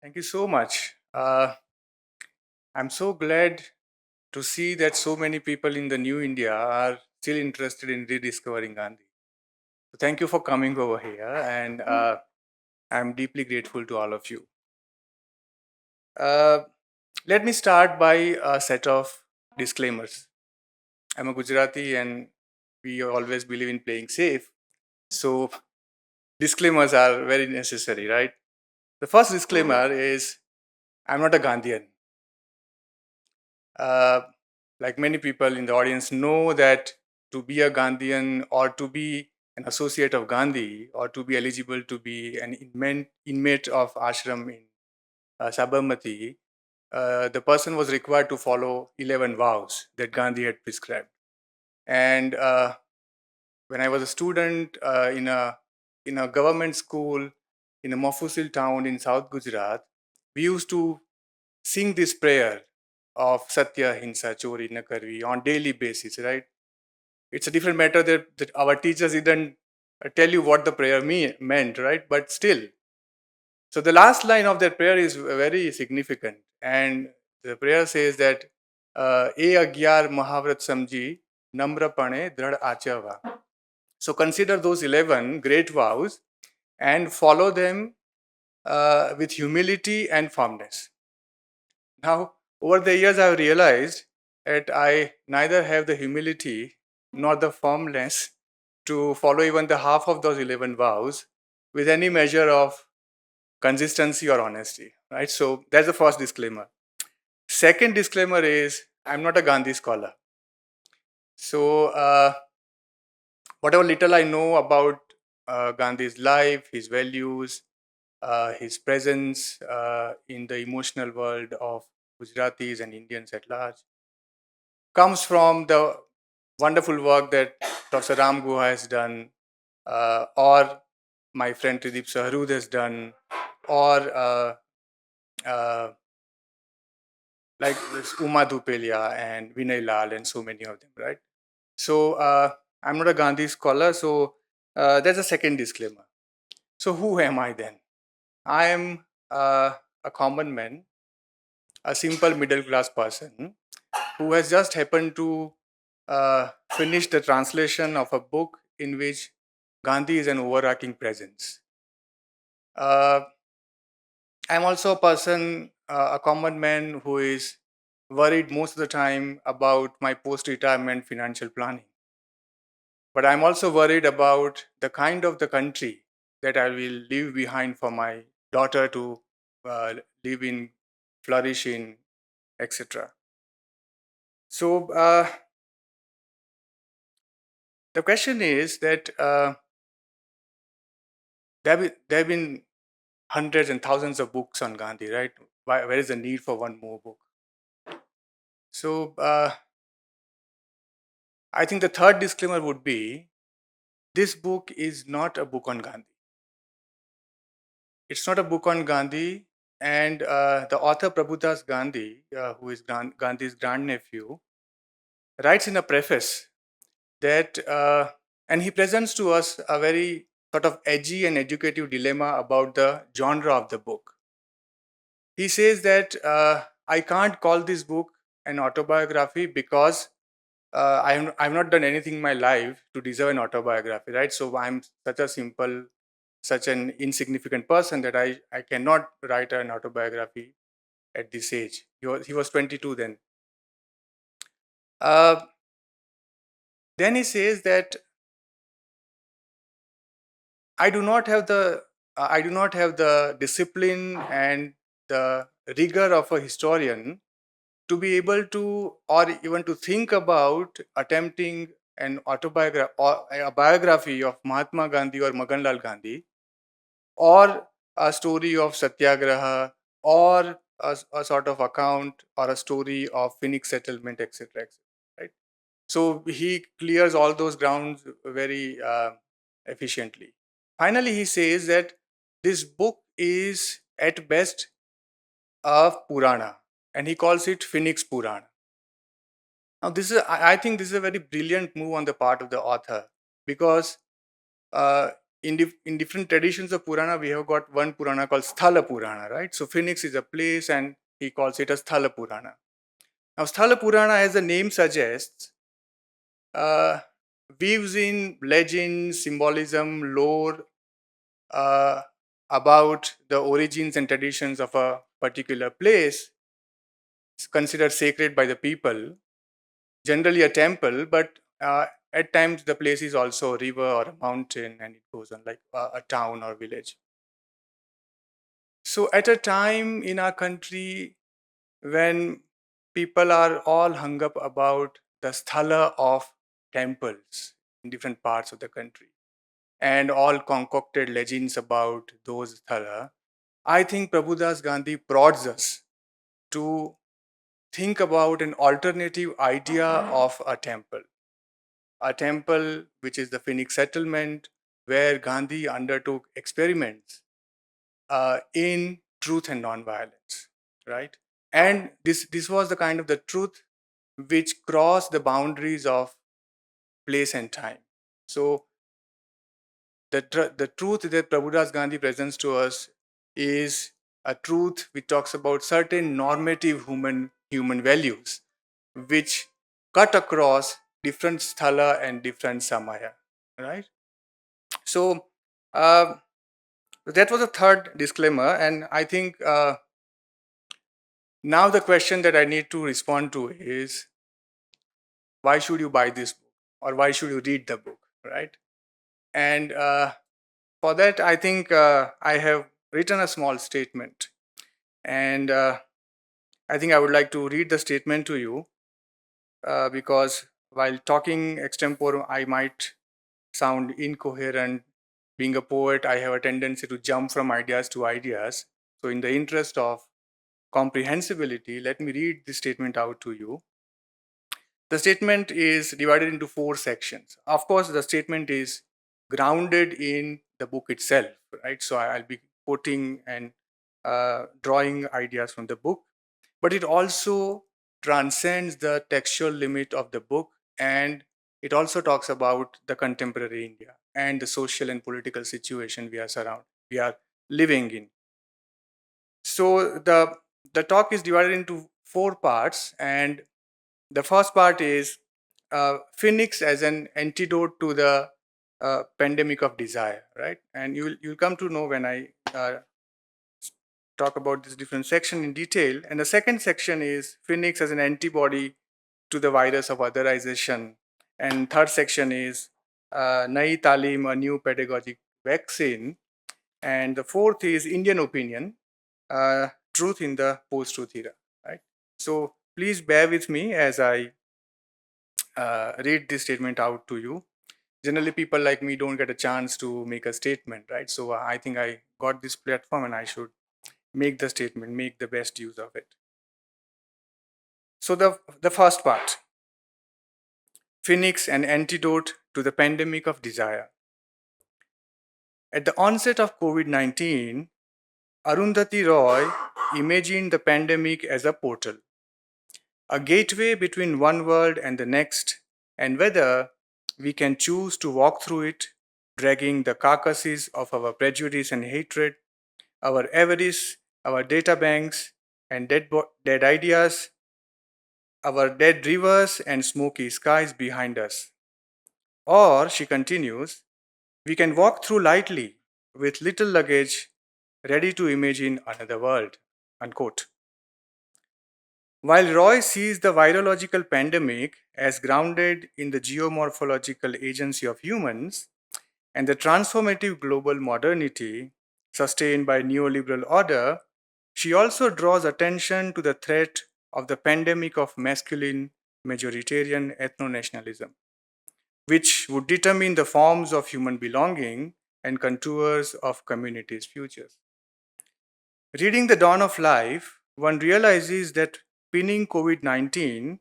Thank you so much. I'm so glad to see that so many people in the new India are still interested in rediscovering Gandhi. So thank you for coming over here, and I'm deeply grateful to all of you. Uh, Let me start by a set of disclaimers. I'm a Gujarati, and we always believe in playing safe. So disclaimers are very necessary, right? The first disclaimer is I'm not a Gandhian. uh, like many people in the audience know that to be a Gandhian or to be an associate of Gandhi or to be eligible to be an inmate of ashram in Sabarmati, the person was required to follow 11 vows that Gandhi had prescribed. And when I was a student in a government school in a Mofusil town in South Gujarat, we used to sing this prayer of Satya, Hinsa, Chori, Nakarvi on daily basis, right? It's a different matter that our teachers didn't tell you what the prayer meant, right? But still, so the last line of that prayer is very significant. And the prayer says that, E Agyar Mahavrat Samji, Namra Pane, Drad Achava. So consider those 11 great vows and follow them with humility and firmness. Now, over the years, I've realized that I neither have the humility nor the firmness to follow even the half of those 11 vows with any measure of consistency or honesty, right? So that's the first disclaimer. Second disclaimer is I'm not a Gandhi scholar. So, whatever little I know about Gandhi's life, his values, his presence in the emotional world of Gujaratis and Indians at large, comes from the wonderful work that Dr. Ram Guha has done, or my friend Tridip Saharud has done, or uh, like this Uma Dhupelia and Vinay Lal and so many of them, right? So I'm not a Gandhi scholar, so that's a second disclaimer. So who am I then? I am a common man, a simple middle class person who has just happened to finish the translation of a book in which Gandhi is an overarching presence. Uh, I'm also a person, a common man who is worried most of the time about my post retirement financial planning. But I'm also worried about the kind of the country that I will leave behind for my daughter to live in, flourish in, etc. So the question is that there have been hundreds and thousands of books on Gandhi, right? Where is the need for one more book? So I think the third disclaimer would be this book is not a book on Gandhi. It's not a book on Gandhi. And the author Prabhudas Gandhi, who is Gandhi's grandnephew, writes in a preface that, and he presents to us a very sort of edgy and educative dilemma about the genre of the book. He says that I can't call this book an autobiography because I've not done anything in my life to deserve an autobiography, right? So I'm such a simple, such an insignificant person that I cannot write an autobiography at this age. He was 22 then. Uh, then he says that I do not have the discipline and the rigor of a historian to be able to, or even to think about attempting an autobiography or a biography of Mahatma Gandhi or Maganlal Gandhi, or a story of Satyagraha, or a sort of account or a story of Phoenix settlement, etc. etc. Right? So he clears all those grounds very efficiently. Finally, he says that this book is at best a Purana, and he calls it Phoenix Purana. Now, I think this is a very brilliant move on the part of the author, because in different traditions of Purana, we have got one Purana called Sthala Purana, right? So Phoenix is a place and he calls it a Sthala Purana. Now, Sthala Purana, as the name suggests, uh, weaves in legends, symbolism, lore uh, about the origins and traditions of a particular place. It's considered sacred by the people, generally a temple, but at times the place is also a river or a mountain, and it goes on like a town or village. So, at a time in our country when people are all hung up about the sthala of temples in different parts of the country and all concocted legends about those sthala, I think Prabhudas Gandhi prods us to think about an alternative idea of a temple which is the Phoenix settlement, where Gandhi undertook experiments in truth and nonviolence, right? And this was the kind of the truth which crossed the boundaries of place and time. So the truth that Prabhudas Gandhi presents to us is a truth which talks about certain normative human values which cut across different sthala and different samaya, right? So uh, that was a third disclaimer, and I think now the question that I need to respond to is, why should you buy this book or why should you read the book, right? And for that, I think I have written a small statement, and I think I would like to read the statement to you because while talking extempore, I might sound incoherent. Being a poet, I have a tendency to jump from ideas to ideas. So, in the interest of comprehensibility, let me read this statement out to you. The statement is divided into four sections. Of course, the statement is grounded in the book itself, right? So I'll be quoting and drawing ideas from the book, but it also transcends the textual limit of the book, and it also talks about the contemporary India and the social and political situation we are living in. So the talk is divided into four parts, and the first part is Phoenix as an antidote to the pandemic of desire, right? And you'll come to know when I talk about this different section in detail. And the second section is Phoenix as an antibody to the virus of otherization. And third section is Nai Talim, a new pedagogic vaccine. And the fourth is Indian opinion, truth in the post-truth era, right? So please bear with me as I read this statement out to you. Generally, people like me don't get a chance to make a statement, right? So I think I got this platform and I should make the statement, make the best use of it. So the first part, Phoenix, an antidote to the pandemic of desire. At the onset of COVID-19, Arundhati Roy imagined the pandemic as a portal, a gateway between one world and the next, and whether we can choose to walk through it, dragging the carcasses of our prejudice and hatred, our avarice, our data banks, and dead ideas, our dead rivers and smoky skies behind us. Or, she continues, we can walk through lightly with little luggage, ready to imagine another world. Unquote. While Roy sees the virological pandemic as grounded in the geomorphological agency of humans and the transformative global modernity sustained by neoliberal order, she also draws attention to the threat of the pandemic of masculine majoritarian ethno-nationalism, which would determine the forms of human belonging and contours of communities' futures. Reading The Dawn of Life, one realizes that pinning COVID 19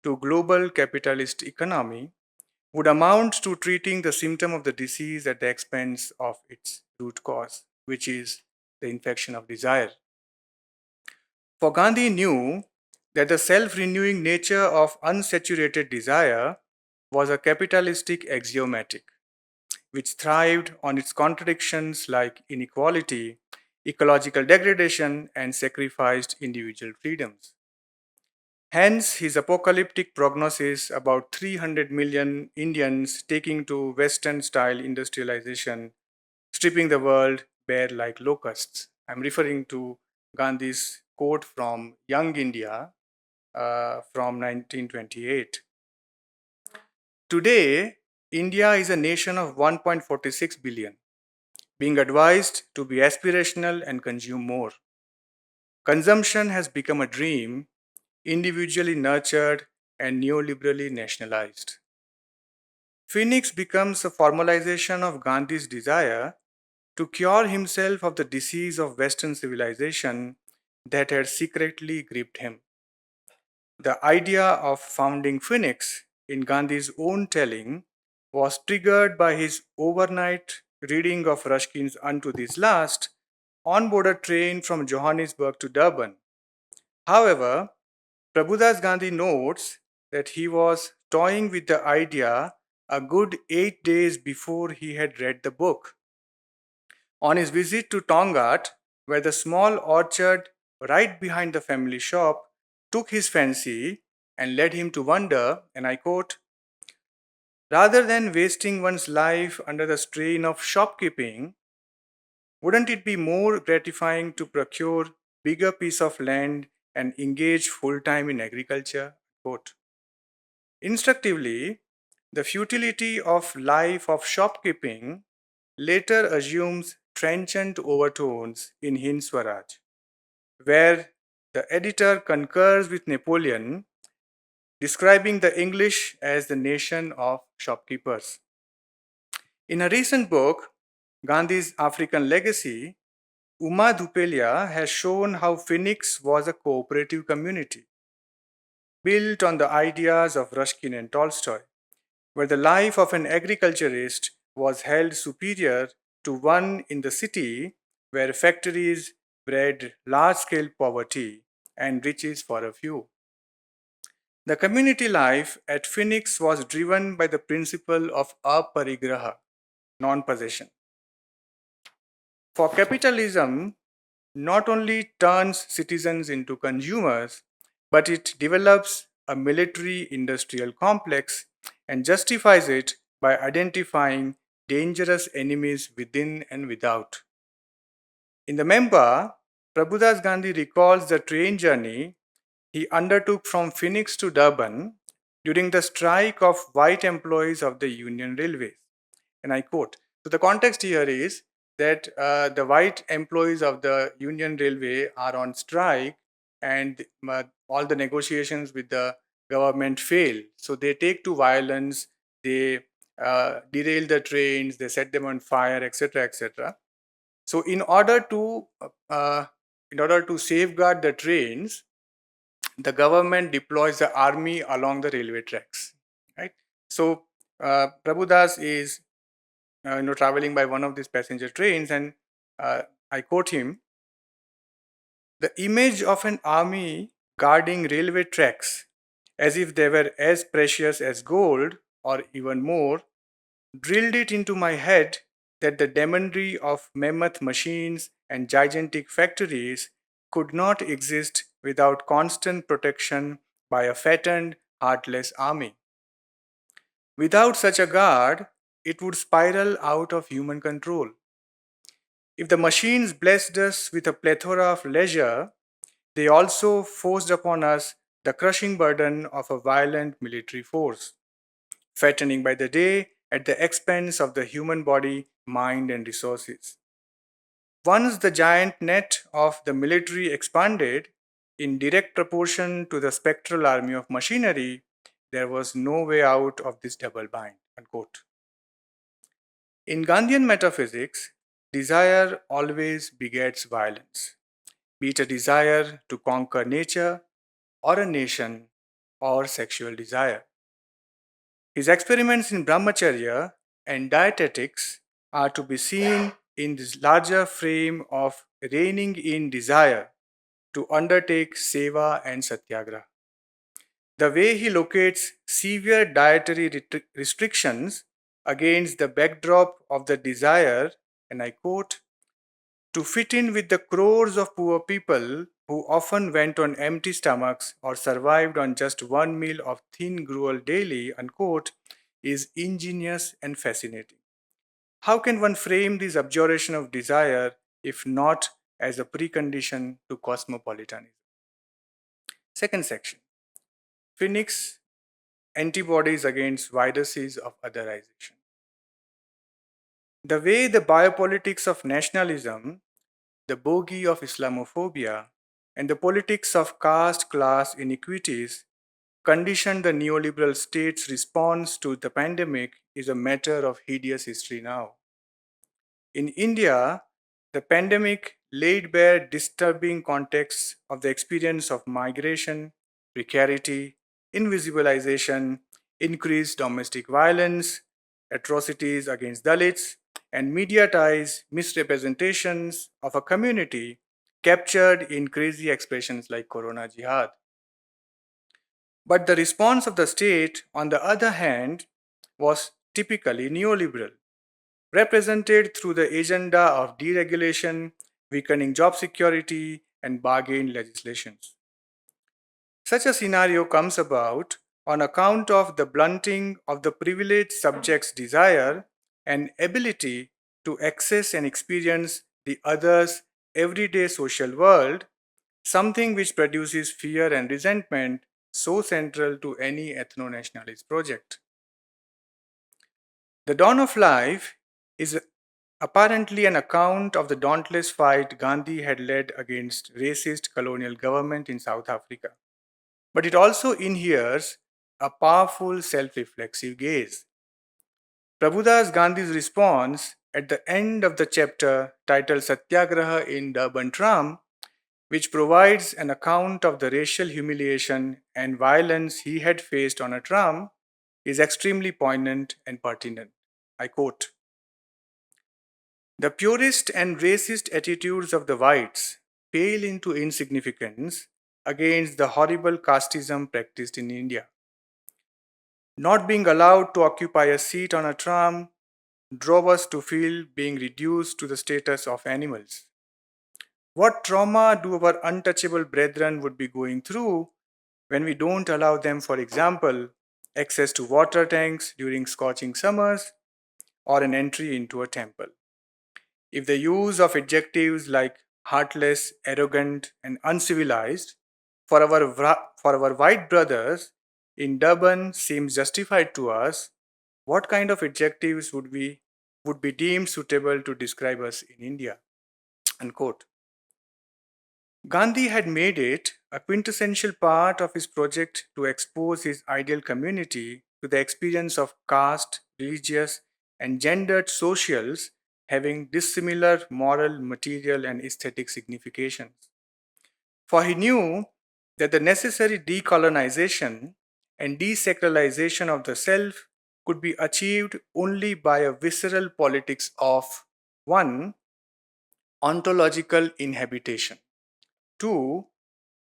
to global capitalist economy would amount to treating the symptom of the disease at the expense of its root cause, which is the infection of desire. For Gandhi knew that the self-renewing nature of unsaturated desire was a capitalistic axiomatic, which thrived on its contradictions like inequality, ecological degradation, and sacrificed individual freedoms. Hence, his apocalyptic prognosis about 300 million Indians taking to Western style industrialization, stripping the world bare like locusts. I'm referring to Gandhi's quote from Young India from 1928. Today, India is a nation of 1.46 billion, being advised to be aspirational and consume more. Consumption has become a dream, individually nurtured and neoliberally nationalized. Phoenix becomes a formalization of Gandhi's desire to cure himself of the disease of Western civilization that had secretly gripped him. The idea of founding Phoenix, in Gandhi's own telling, was triggered by his overnight reading of Ruskin's Unto This Last on board a train from Johannesburg to Durban. However, Prabhudas Gandhi notes that he was toying with the idea a good 8 days before he had read the book. On his visit to Tongat, where the small orchard right behind the family shop took his fancy and led him to wonder, and I quote, rather than wasting one's life under the strain of shopkeeping, wouldn't it be more gratifying to procure bigger piece of land and engage full time in agriculture? Quote. Instructively, the futility of life of shopkeeping later assumes trenchant overtones in Hind Swaraj, where the editor concurs with Napoleon, describing the English as the nation of shopkeepers. In a recent book, Gandhi's African Legacy, Uma Dhupelia has shown how Phoenix was a cooperative community built on the ideas of Ruskin and Tolstoy, where the life of an agriculturist was held superior to one in the city where factories bred large scale poverty and riches for a few. The community life at Phoenix was driven by the principle of aparigraha, non possession. For capitalism not only turns citizens into consumers, but it develops a military industrial complex and justifies it by identifying dangerous enemies within and without. In the memoir, Prabhudas Gandhi recalls the train journey he undertook from Phoenix to Durban during the strike of white employees of the Union Railways. And I quote, so the context here is that the white employees of the Union Railway are on strike and all the negotiations with the government fail. So they take to violence, they derail the trains, they set them on fire, etc., etc. So uh, in order to safeguard the trains, the government deploys the army along the railway tracks, right? So Prabhudas is traveling by one of these passenger trains, and I quote him: "The image of an army guarding railway tracks, as if they were as precious as gold, or even more, drilled it into my head that the demonry of mammoth machines and gigantic factories could not exist without constant protection by a fattened, heartless army. Without such a guard, it would spiral out of human control. If the machines blessed us with a plethora of leisure, they also forced upon us the crushing burden of a violent military force, fattening by the day at the expense of the human body, mind, and resources. Once the giant net of the military expanded in direct proportion to the spectral army of machinery, there was no way out of this double bind." Unquote. In Gandhian metaphysics, desire always begets violence, be it a desire to conquer nature or a nation or sexual desire. His experiments in brahmacharya and dietetics are to be seen in this larger frame of reining in desire to undertake seva and satyagraha. The way he locates severe dietary restrictions against the backdrop of the desire, and I quote, to fit in with the crores of poor people who often went on empty stomachs or survived on just one meal of thin gruel daily, unquote, is ingenious and fascinating. How can one frame this abjuration of desire if not as a precondition to cosmopolitanism? Second section, Phoenix antibodies against viruses of otherization. The way the biopolitics of nationalism, the bogey of Islamophobia, and the politics of caste class inequities conditioned the neoliberal state's response to the pandemic is a matter of hideous history now. In India, the pandemic laid bare disturbing contexts of the experience of migration, precarity, invisibilization, increased domestic violence, atrocities against Dalits, and mediatized misrepresentations of a community captured in crazy expressions like Corona Jihad. But the response of the state, on the other hand, was typically neoliberal, represented through the agenda of deregulation, weakening job security, and bargain legislations. Such a scenario comes about on account of the blunting of the privileged subject's desire and ability to access and experience the other's everyday social world, something which produces fear and resentment so central to any ethno nationalist project. The Dawn of Life is apparently an account of the dauntless fight Gandhi had led against racist colonial government in South Africa. But it also inheres a powerful self-reflexive gaze. Prabhudas Gandhi's response at the end of the chapter titled Satyagraha in Durban Tram, which provides an account of the racial humiliation and violence he had faced on a tram, is extremely poignant and pertinent. I quote, the purist and racist attitudes of the whites pale into insignificance against the horrible casteism practiced in India. Not being allowed to occupy a seat on a tram drove us to feel being reduced to the status of animals. What trauma do our untouchable brethren would be going through when we don't allow them, for example, access to water tanks during scorching summers or an entry into a temple? If the use of adjectives like heartless, arrogant, and uncivilized for our white brothers in Durban seems justified to us, what kind of adjectives would be deemed suitable to describe us in India? Unquote. Gandhi had made it a quintessential part of his project to expose his ideal community to the experience of caste, religious, and gendered socials having dissimilar moral, material, and aesthetic significations. For he knew that the necessary decolonization and desacralization of the self could be achieved only by a visceral politics of 1. Ontological inhabitation, 2.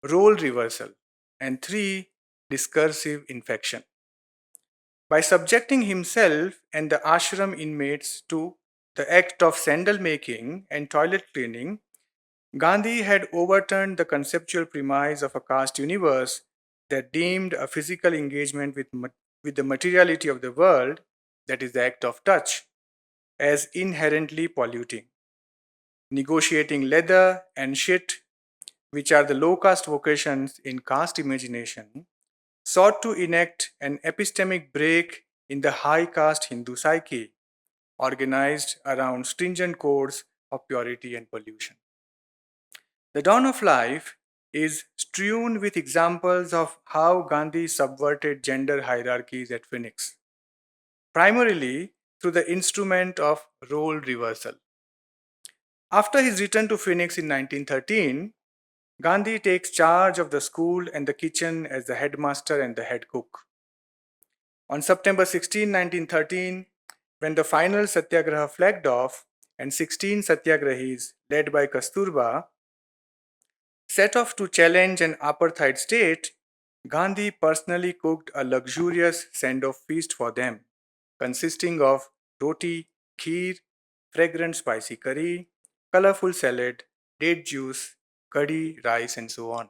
Role reversal, and 3. Discursive infection. By subjecting himself and the ashram inmates to the act of sandal making and toilet cleaning, Gandhi had overturned the conceptual premise of a caste universe that deemed a physical engagement with the materiality of the world, that is, the act of touch, as inherently polluting. Negotiating leather and shit, which are the low caste vocations in caste imagination, sought to enact an epistemic break in the high caste Hindu psyche, organized around stringent codes of purity and pollution. The Dawn of Life is strewn with examples of how Gandhi subverted gender hierarchies at Phoenix, primarily through the instrument of role reversal. After his return to Phoenix in 1913, Gandhi takes charge of the school and the kitchen as the headmaster and the head cook. On September 16, 1913, when the final satyagraha flagged off and 16 satyagrahis, led by Kasturba, set off to challenge an apartheid state, Gandhi personally cooked a luxurious send off feast for them, consisting of roti, kheer, fragrant spicy curry, colorful salad, date juice, curry, rice, and so on.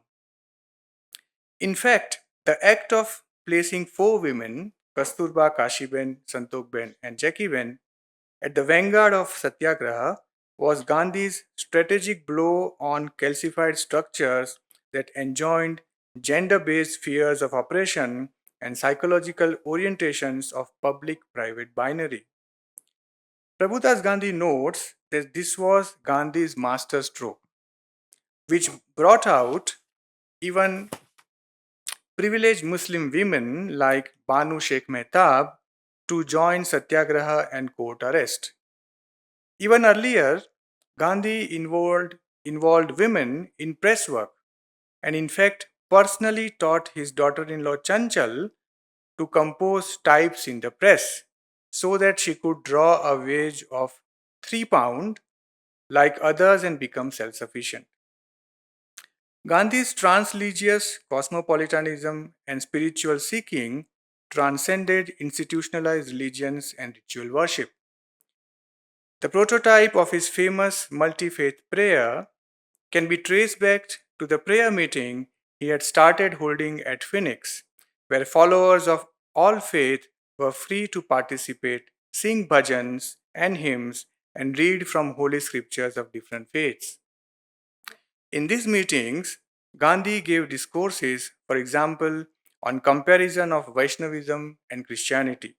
In fact, the act of placing four women, Kasturba, Kashiben, Santokben, and Jakiben, at the vanguard of Satyagraha was Gandhi's strategic blow on calcified structures that enjoined gender based fears of oppression and psychological orientations of public private binary. Prabhudas Gandhi notes that this was Gandhi's masterstroke, which brought out even privileged Muslim women like Banu Sheikh Mehtab to join Satyagraha and court arrest. Even earlier, Gandhi involved women in press work and, in fact, personally taught his daughter in law Chanchal to compose types in the press so that she could draw a wage of £3 like others and become self sufficient. Gandhi's transreligious cosmopolitanism and spiritual seeking transcended institutionalized religions and ritual worship. The prototype of his famous multi faith prayer can be traced back to the prayer meeting he had started holding at Phoenix, where followers of all faith were free to participate, sing bhajans and hymns, and read from holy scriptures of different faiths. In these meetings, Gandhi gave discourses, for example, on comparison of Vaishnavism and Christianity,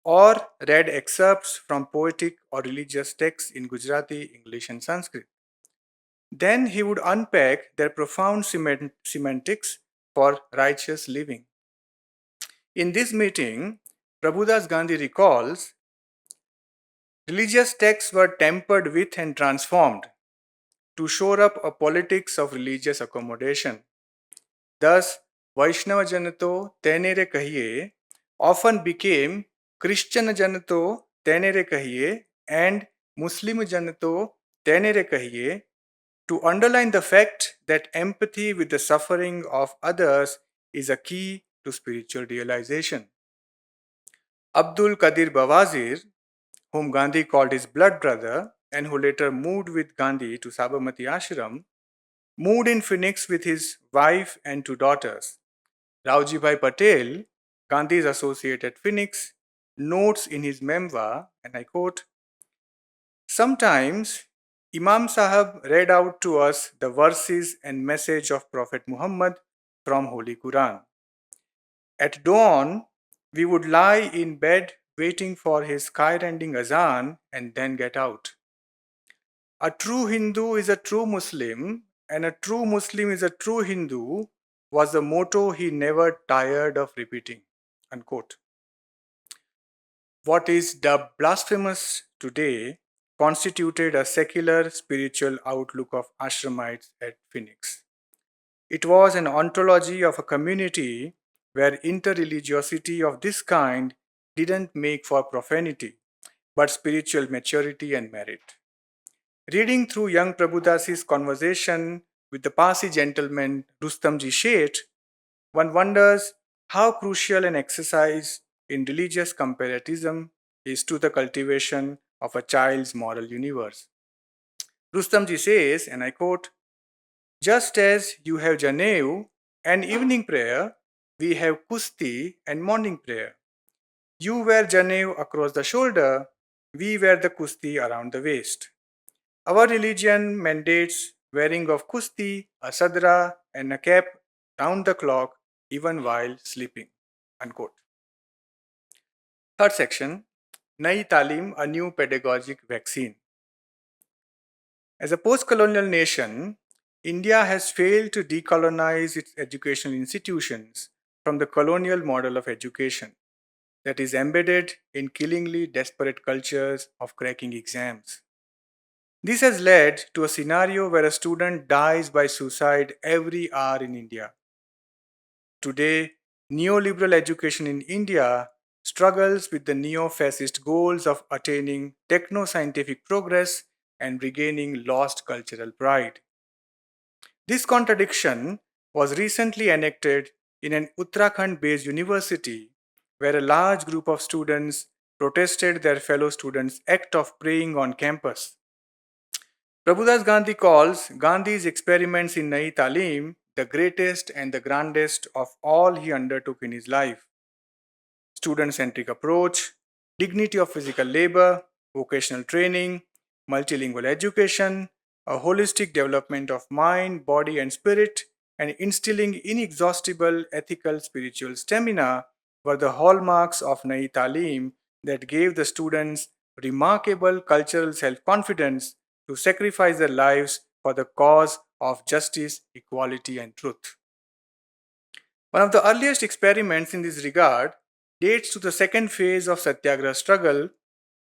or read excerpts from poetic or religious texts in Gujarati, English, and Sanskrit. Then he would unpack their profound semantics for righteous living. In this meeting, Prabhudas Gandhi recalls religious texts were tampered with and transformed to shore up a politics of religious accommodation. Thus, Vaishnava Janato Tenere Kahiye often became Christian Janato Tenere Kahiye and Muslim Janato Tenere Kahiye to underline the fact that empathy with the suffering of others is a key to spiritual realization. Abdul Qadir Bawazir, whom Gandhi called his blood brother and who later moved with Gandhi to Sabarmati Ashram, moved in Phoenix with his wife and two daughters. Rauji Bhai Patel, Gandhi's associate at Phoenix, notes in his memoir, and I quote, "Sometimes Imam Sahab read out to us the verses and message of Prophet Muhammad from Holy Quran. At dawn, we would lie in bed waiting for his sky-rending azan and then get out. A true Hindu is a true Muslim, and a true Muslim is a true Hindu was the motto he never tired of repeating." Unquote. What is dubbed blasphemous today constituted a secular spiritual outlook of ashramites at Phoenix. It was an ontology of a community where interreligiosity of this kind didn't make for profanity, but spiritual maturity and merit. Reading through young Prabhudas's conversation with the Parsi gentleman Rustamji Sheth, one wonders how crucial an exercise in religious comparatism is to the cultivation of a child's moral universe. Rustamji says, and I quote, "Just as you have Janeu and evening prayer, we have Kusti and morning prayer. You wear Janeu across the shoulder, we wear the Kusti around the waist. Our religion mandates wearing of Kusti, a sadra, and a cap round the clock, even while sleeping." Unquote. Third section, Nai Talim, a new pedagogic vaccine. As a post-colonial nation, India has failed to decolonize its educational institutions from the colonial model of education that is embedded in killingly desperate cultures of cracking exams. This has led to a scenario where a student dies by suicide every hour in India. Today, neoliberal education in India struggles with the neo fascist goals of attaining techno scientific progress and regaining lost cultural pride. This contradiction was recently enacted in an Uttarakhand based university where a large group of students protested their fellow students' act of praying on campus. Prabhudas Gandhi calls Gandhi's experiments in Nai Talim the greatest and the grandest of all he undertook in his life. Student centric approach, dignity of physical labor, vocational training, multilingual education, a holistic development of mind, body, and spirit, and instilling inexhaustible ethical spiritual stamina were the hallmarks of Nai Talim that gave the students remarkable cultural self confidence to sacrifice their lives for the cause of justice, equality, and truth. One of the earliest experiments in this regard dates to the second phase of Satyagraha struggle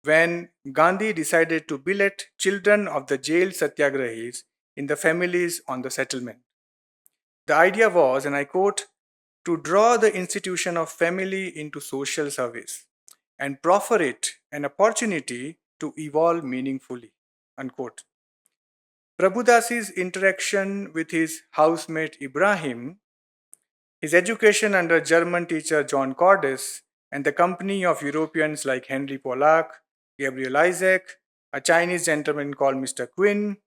when Gandhi decided to billet children of the jailed Satyagrahis in the families on the settlement. The idea was, and I quote, to draw the institution of family into social service and proffer it an opportunity to evolve meaningfully. Unquote. Prabhudas's interaction with his housemate Ibrahim, his education under German teacher John Cordes, and the company of Europeans like Henry Pollack, Gabriel Isaac, a Chinese gentleman called Mr. Quinn,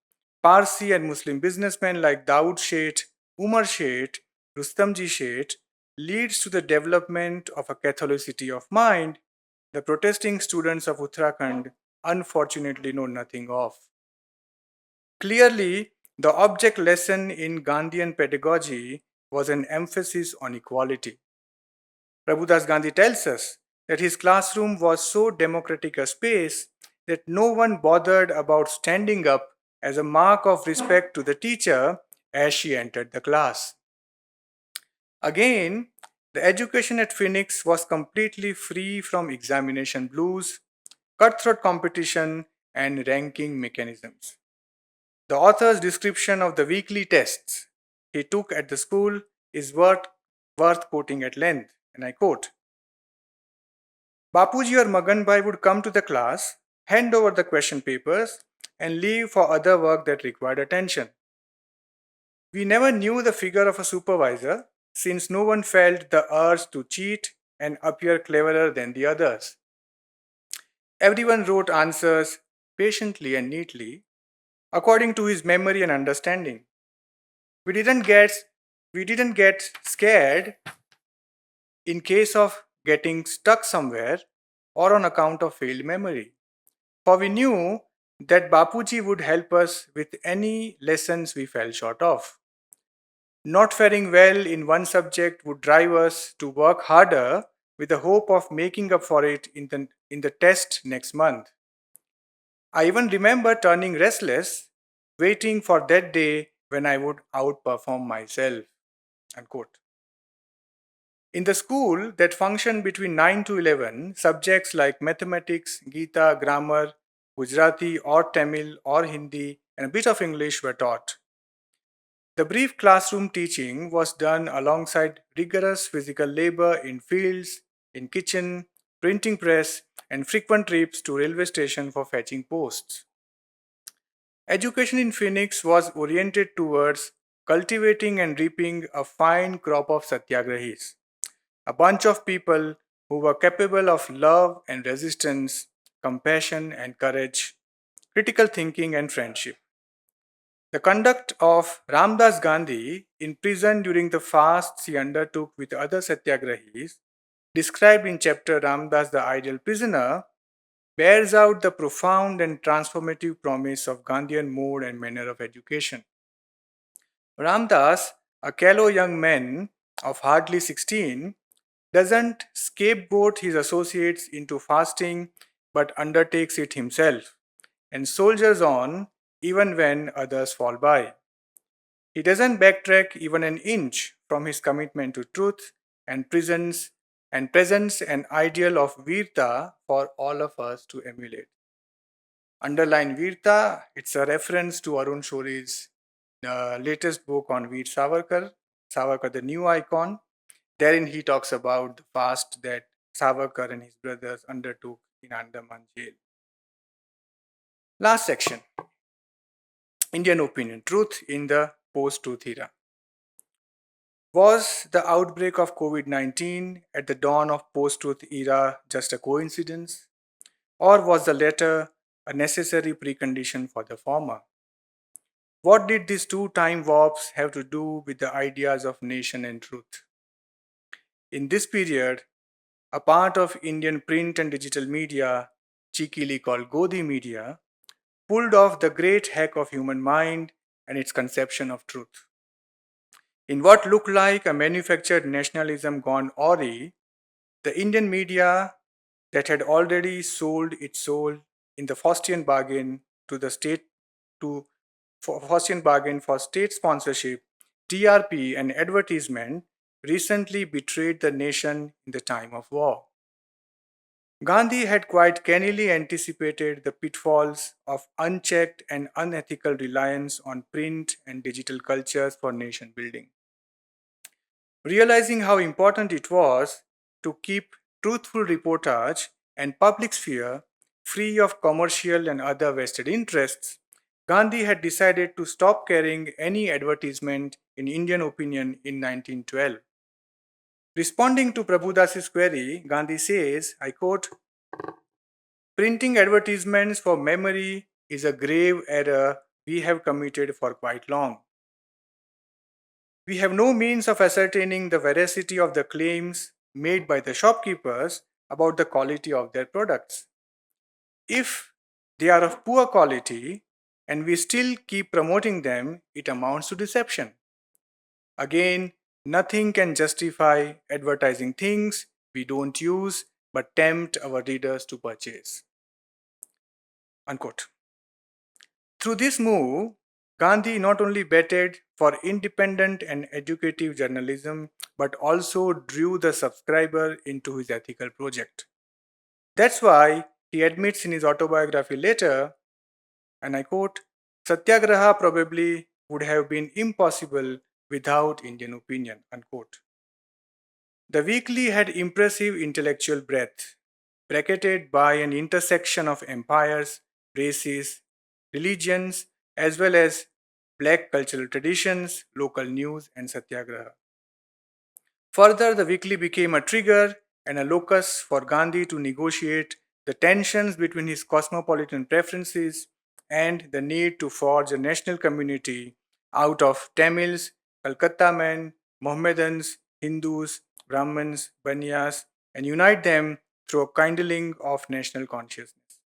Parsi and Muslim businessmen like Dawood Sheth, Umar Sheth, Rustamji Sheth, leads to the development of a Catholicity of mind the protesting students of Uttarakhand unfortunately know nothing of. Clearly, the object lesson in Gandhian pedagogy was an emphasis on equality. Prabhudas Gandhi tells us that his classroom was so democratic a space that no one bothered about standing up as a mark of respect to the teacher as she entered the class. Again, the education at Phoenix was completely free from examination blues, cutthroat competition, and ranking mechanisms. The author's description of the weekly tests he took at the school is worth quoting at length, and I quote, Bapuji or Magan Bhai would come to the class, hand over the question papers, and leave for other work that required attention. We never knew the figure of a supervisor since no one felt the urge to cheat and appear cleverer than the others. Everyone wrote answers patiently and neatly according to his memory and understanding. We didn't get we didn't get scared in case of getting stuck somewhere or on account of failed memory. For we knew that Bapuji would help us with any lessons we fell short of. Not faring well in one subject would drive us to work harder with the hope of making up for it in the test next month. I even remember turning restless, waiting for that day when I would outperform myself. Unquote. In the school that functioned between 9 to 11, subjects like mathematics, Gita, grammar, Gujarati or Tamil or Hindi, and a bit of English were taught. The brief classroom teaching was done alongside rigorous physical labor in fields, in kitchen, printing press, and frequent trips to railway station for fetching posts. Education in Phoenix was oriented towards cultivating and reaping a fine crop of satyagrahis, a bunch of people who were capable of love and resistance, compassion and courage, critical thinking and friendship. The conduct of Ramdas Gandhi in prison during the fasts he undertook with other satyagrahis, described in chapter Ramdas the Ideal Prisoner, bears out the profound and transformative promise of Gandhian mode and manner of education. Ramdas, a callow young man of hardly 16, doesn't scapegoat his associates into fasting but undertakes it himself and soldiers on even when others fall by. He doesn't backtrack even an inch from his commitment to truth and presents an ideal of virta for all of us to emulate. Underline virta, it's a reference to Arun Shori's latest book on Veer Savarkar, Savarkar the New Icon. Therein he talks about the fast that Savarkar and his brothers undertook in Andaman jail. Last section, Indian opinion, truth in the post-truth era. Was the outbreak of COVID-19 at the dawn of post-truth era just a coincidence? Or was the latter a necessary precondition for the former? What did these two time warps have to do with the ideas of nation and truth? In this period, a part of Indian print and digital media, cheekily called Godi media, pulled off the great hack of human mind and its conception of truth. In what looked like a manufactured nationalism gone awry, the Indian media that had already sold its soul in the Faustian bargain to the state to Faustian bargain for state sponsorship, TRP, and advertisement recently betrayed the nation in the time of war. Gandhi had quite cannily anticipated the pitfalls of unchecked and unethical reliance on print and digital cultures for nation building. Realizing how important it was to keep truthful reportage and public sphere free of commercial and other vested interests, Gandhi had decided to stop carrying any advertisement in Indian opinion in 1912. Responding to Prabhudas's query, Gandhi says, I quote, printing advertisements for memory is a grave error we have committed for quite long. We have no means of ascertaining the veracity of the claims made by the shopkeepers about the quality of their products. If they are of poor quality and we still keep promoting them, it amounts to deception. Again, nothing can justify advertising things we don't use but tempt our readers to purchase. Unquote. Through this move, Gandhi not only betted for independent and educative journalism but also drew the subscriber into his ethical project. That's why he admits in his autobiography later, and I quote, Satyagraha probably would have been impossible without Indian opinion. Unquote. The weekly had impressive intellectual breadth, bracketed by an intersection of empires, races, religions, as well as black cultural traditions, local news, and satyagraha. Further, the weekly became a trigger and a locus for Gandhi to negotiate the tensions between his cosmopolitan preferences and the need to forge a national community out of Tamils, Calcutta men, Mohammedans, Hindus, Brahmins, Banyas, and unite them through a kindling of national consciousness.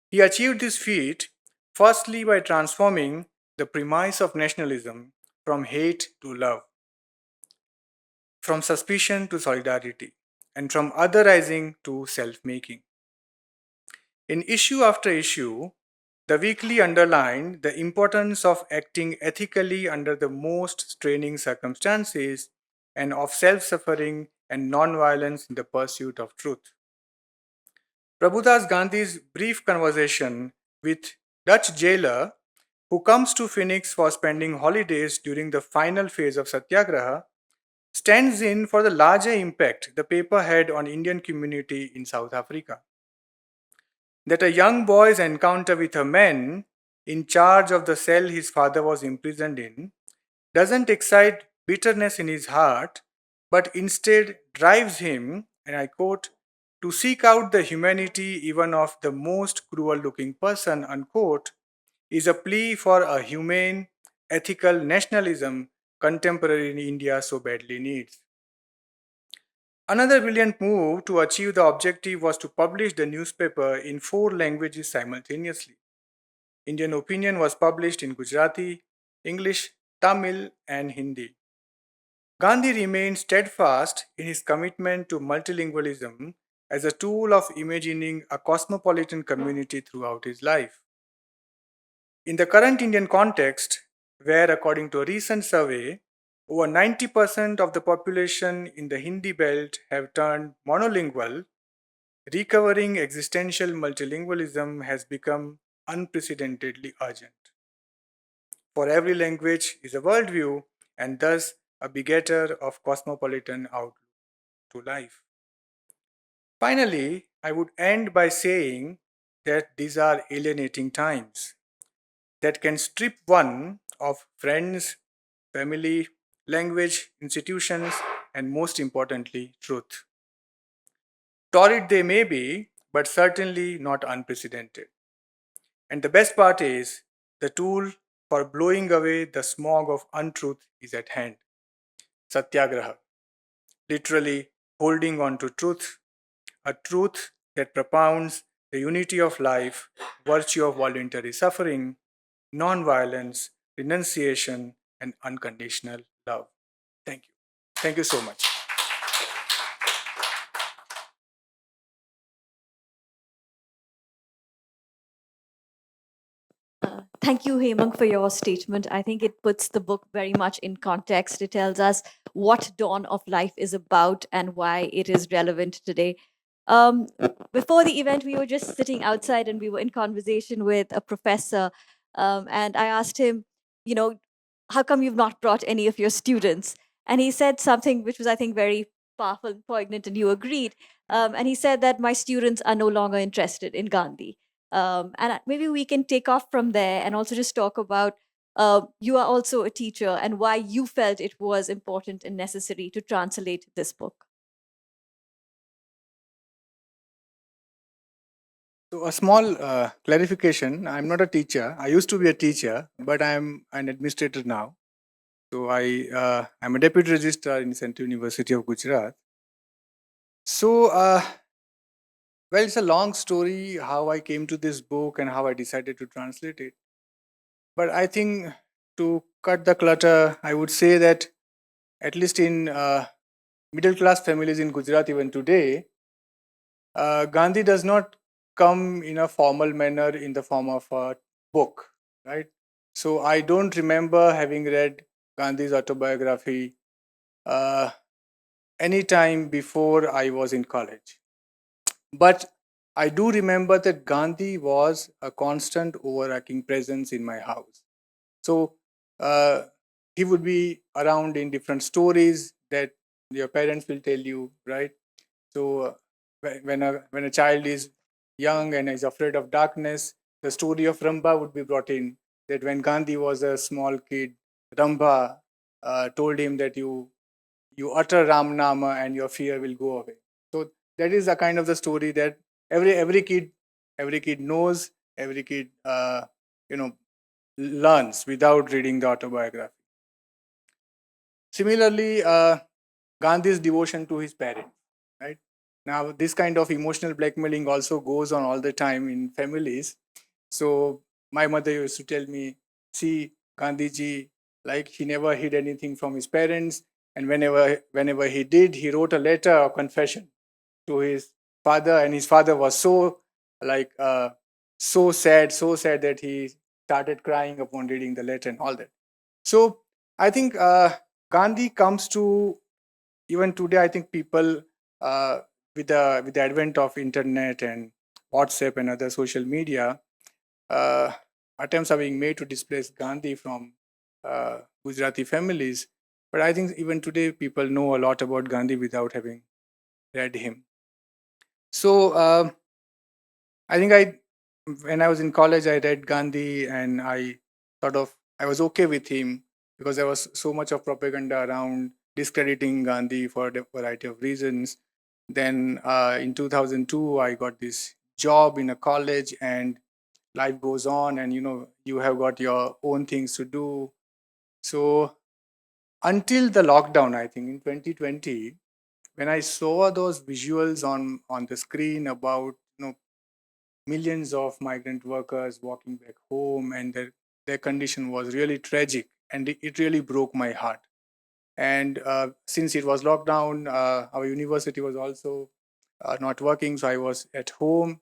He achieved this feat firstly by transforming the premise of nationalism from hate to love, from suspicion to solidarity, and from otherizing to self making. In issue after issue, the weekly underlined the importance of acting ethically under the most straining circumstances and of self suffering and non-violence in the pursuit of truth. Prabhudas Gandhi's brief conversation with Dutch jailer who comes to Phoenix for spending holidays during the final phase of Satyagraha stands in for the larger impact the paper had on Indian community in South Africa. That a young boy's encounter with a man in charge of the cell his father was imprisoned in doesn't excite bitterness in his heart, but instead drives him, and I quote, to seek out the humanity even of the most cruel looking person, unquote, is a plea for a humane, ethical nationalism contemporary India so badly needs. Another brilliant move to achieve the objective was to publish the newspaper in four languages simultaneously. Indian Opinion was published in Gujarati, English, Tamil, and Hindi. Gandhi remained steadfast in his commitment to multilingualism as a tool of imagining a cosmopolitan community throughout his life. In the current Indian context, where according to a recent survey, over 90% of the population in the Hindi belt have turned monolingual, recovering existential multilingualism has become unprecedentedly urgent. For every language is a worldview and thus a begetter of cosmopolitan outlook to life. Finally, I would end by saying that these are alienating times that can strip one of friends, family, language, institutions, and most importantly, truth. Torrid they may be, but certainly not unprecedented. And the best part is the tool for blowing away the smog of untruth is at hand. Satyagraha, literally holding on to truth, a truth that propounds the unity of life, virtue of voluntary suffering, non-violence, renunciation, and unconditional love. Thank you. Thank you so much. Thank you, Hemang, for your statement. I think it puts the book very much in context. It tells us what Dawn of Life is about and why it is relevant today. Um, Before the event, we were just sitting outside and we were in conversation with a professor. And I asked him, you know, how come you've not brought any of your students? And he said something which was, I think, very powerful and poignant, and you agreed. And he said that my students are no longer interested in Gandhi. Maybe we can take off from there and also just talk about you are also a teacher and why you felt it was important and necessary to translate this book. So, a small clarification, I'm not a teacher. I used to be a teacher, but I'm an administrator now. So, I'm a deputy registrar in Central University of Gujarat. So, well, it's a long story how I came to this book and how I decided to translate it. But I think to cut the clutter, I would say that at least in middle class families in Gujarat, even today, Gandhi does not come in a formal manner in the form of a book, right? So I don't remember having read Gandhi's autobiography uh, any time before I was in college. But I do remember that Gandhi was a constant overarching presence in my house. So uh, he would be around in different stories that your parents will tell you, right? So when a child is young and is afraid of darkness, the story of Ramba would be brought in. That when Gandhi was a small kid, Ramba told him that you utter Ram Nama and your fear will go away. So that is a kind of the story that every kid knows, every kid you know learns without reading the autobiography. Similarly, Gandhi's devotion to his parents, right? Now, this kind of emotional blackmailing also goes on all the time in families. So, my mother used to tell me, see, Gandhiji, like he never hid anything from his parents. And whenever he did, he wrote a letter of confession to his father. And his father was like, so sad that he started crying upon reading the letter and all that. So, I think Gandhi comes to even today. I think people with the advent of internet and WhatsApp and other social media, uh, attempts are being made to displace Gandhi from Gujarati families. But I think even today people know a lot about Gandhi without having read him. So I think when I was in college, I read Gandhi and I was okay with him because there was so much of propaganda around discrediting Gandhi for a variety of reasons. Then in 2002, I got this job in a college and life goes on and you have got your own things to do. So until the lockdown, I think in 2020, when I saw those visuals on the screen about millions of migrant workers walking back home and their condition was really tragic and it really broke my heart. And since it was lockdown, our university was also not working, so I was at home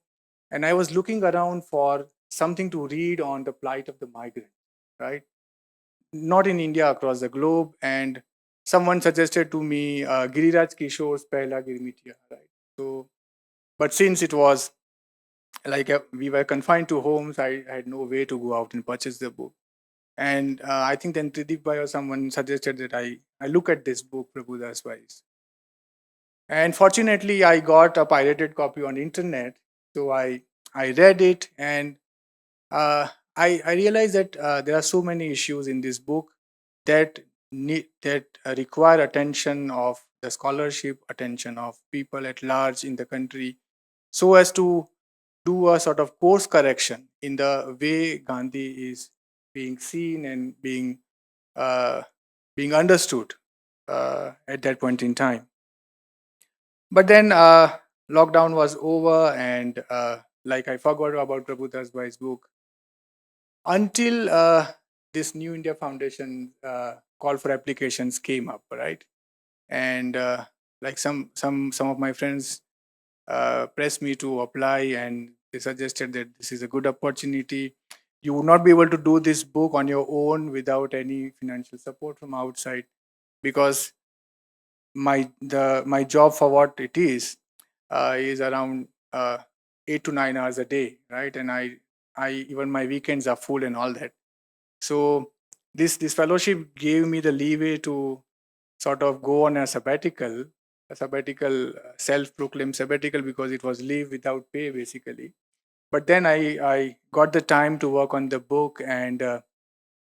and I was looking around for something to read on the plight of the migrant, right? Not in India, across the globe. And someone suggested to me Giriraj Kishore's Pehla Girmitiya, right? So but since it was like we were confined to homes, I had no way to go out and purchase the book. And I think then Trideep Bhai or someone suggested that I look at this book, Prabhudas Wise. And fortunately, I got a pirated copy on internet. So I read it and uh, I realized that there are so many issues in this book that require attention of the scholarship, attention of people at large in the country. so as to do a sort of course correction in the way Gandhi is being seen and uh, being understood at that point in time. But then lockdown was over, and like I forgot about Prabhudas Bhai's book until this New India Foundation call for applications came up, right? And like some of my friends pressed me to apply, and they suggested that this is a good opportunity. You would not be able to do this book on your own without any financial support from outside, because my job for what it is around 8 to 9 hours a day, right? And I even my weekends are full and all that. So this fellowship gave me the leeway to sort of go on a sabbatical, self-proclaimed sabbatical, because it was leave without pay basically. But then I got the time to work on the book, and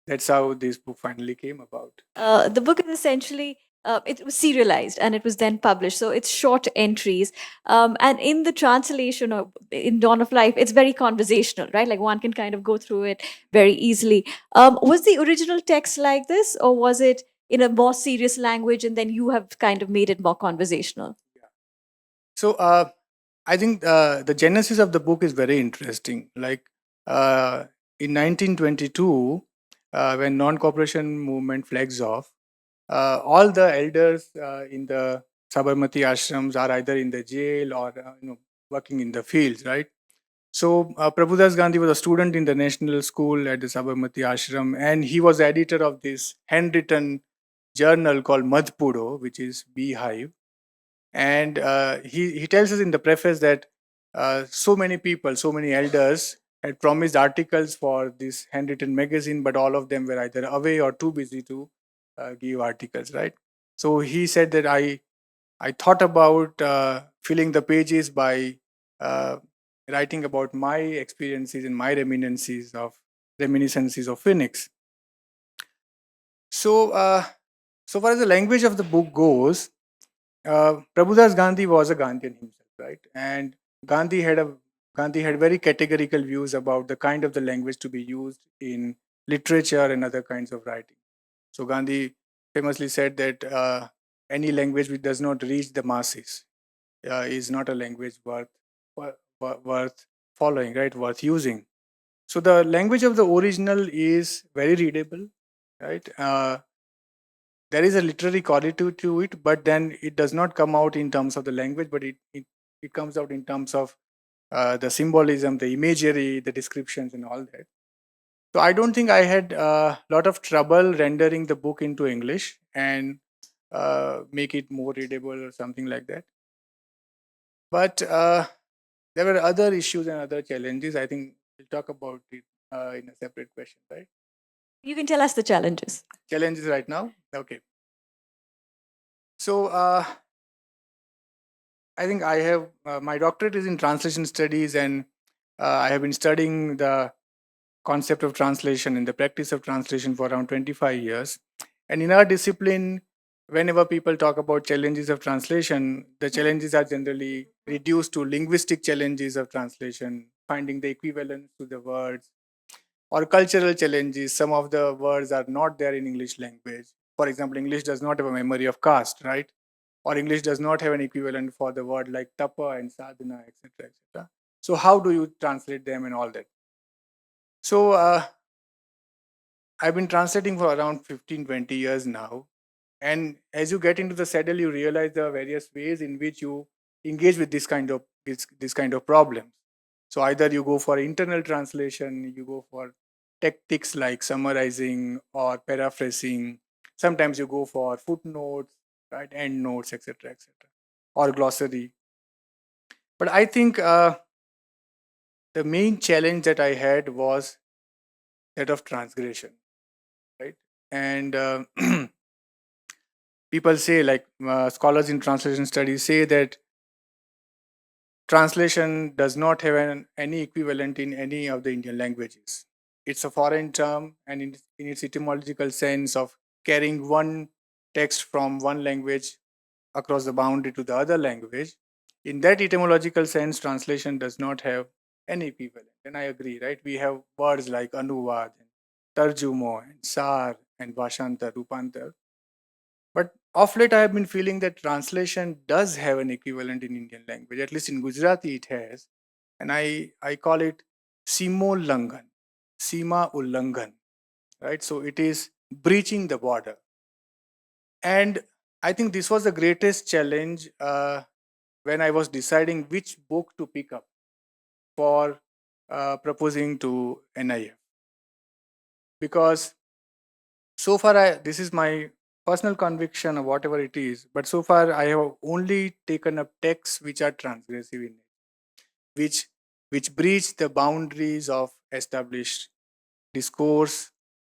that's how this book finally came about. The book is essentially it was serialized and it was then published, so it's short entries. And in the translation or in Dawn of Life, it's very conversational, right? Like one can kind of go through it very easily. Was the original text like this, or was it in a more serious language and then you have kind of made it more conversational? So I think the genesis of the book is very interesting. Like uh, in 1922, when non-cooperation movement flags off, all the elders in the Sabarmati ashrams are either in the jail or working in the fields, right? So Prabhudas Gandhi was a student in the national school at the Sabarmati ashram, and he was editor of this handwritten journal called Madhpudo, which is beehive. And he tells us in the preface that so many people, so many elders had promised articles for this handwritten magazine, but all of them were either away or too busy to give articles, right? So he said that I thought about filling the pages by uh, writing about my experiences and my reminiscences of Phoenix. So so far as the language of the book goes, Prabhudas Gandhi was a Gandhian himself, right? And Gandhi had a Gandhi had very categorical views about the kind of the language to be used in literature and other kinds of writing. So Gandhi famously said that any language which does not reach the masses is not a language worth following, right? Worth using. So the language of the original is very readable, right? There is a literary quality to it, but then it does not come out in terms of the language, but it comes out in terms of the symbolism, the imagery, the descriptions, and all that. So I don't think I had a lot of trouble rendering the book into English and make it more readable or something like that. But there were other issues and other challenges. I think we'll talk about it in a separate question, right? You can tell us the challenges. Challenges right now. Okay. So I think I have my doctorate is in translation studies, and I have been studying the concept of translation and the practice of translation for around 25 years. And in our discipline, whenever people talk about challenges of translation, the challenges are generally reduced to linguistic challenges of translation, finding the equivalence to the words, or cultural challenges. Some of the words are not there in English language. For example, English does not have a memory of caste, right? Or English does not have an equivalent for the word like tapa and sadhana, etc., etc. So how do you translate them and all that? So I've been translating for around 15-20 years now. And as you get into the saddle, you realize there are various ways in which you engage with this kind of problems. So either you go for internal translation, you go for tactics like summarizing or paraphrasing. Sometimes you go for footnotes, right, end notes, etc., etc., or glossary. But I think the main challenge that I had was that of transgression, right? And people say, like scholars in translation studies say, that translation does not have any equivalent in any of the Indian languages. It's a foreign term, and in its etymological sense of carrying one text from one language across the boundary to the other language, In that etymological sense, translation does not have any equivalent. And I agree, right? We have words like anuvad, and tarjumo, and sar, and vashantar, rupantar. But of late, I have been feeling that translation does have an equivalent in Indian language. At least in Gujarati, it has, and I call it simo langan, sima ullangan, right? So it is breaching the border, and I think this was the greatest challenge when I was deciding which book to pick up for proposing to NIF, because so far this is my personal conviction or whatever it is, but so far I have only taken up texts which are transgressive in it, which breach the boundaries of established discourse,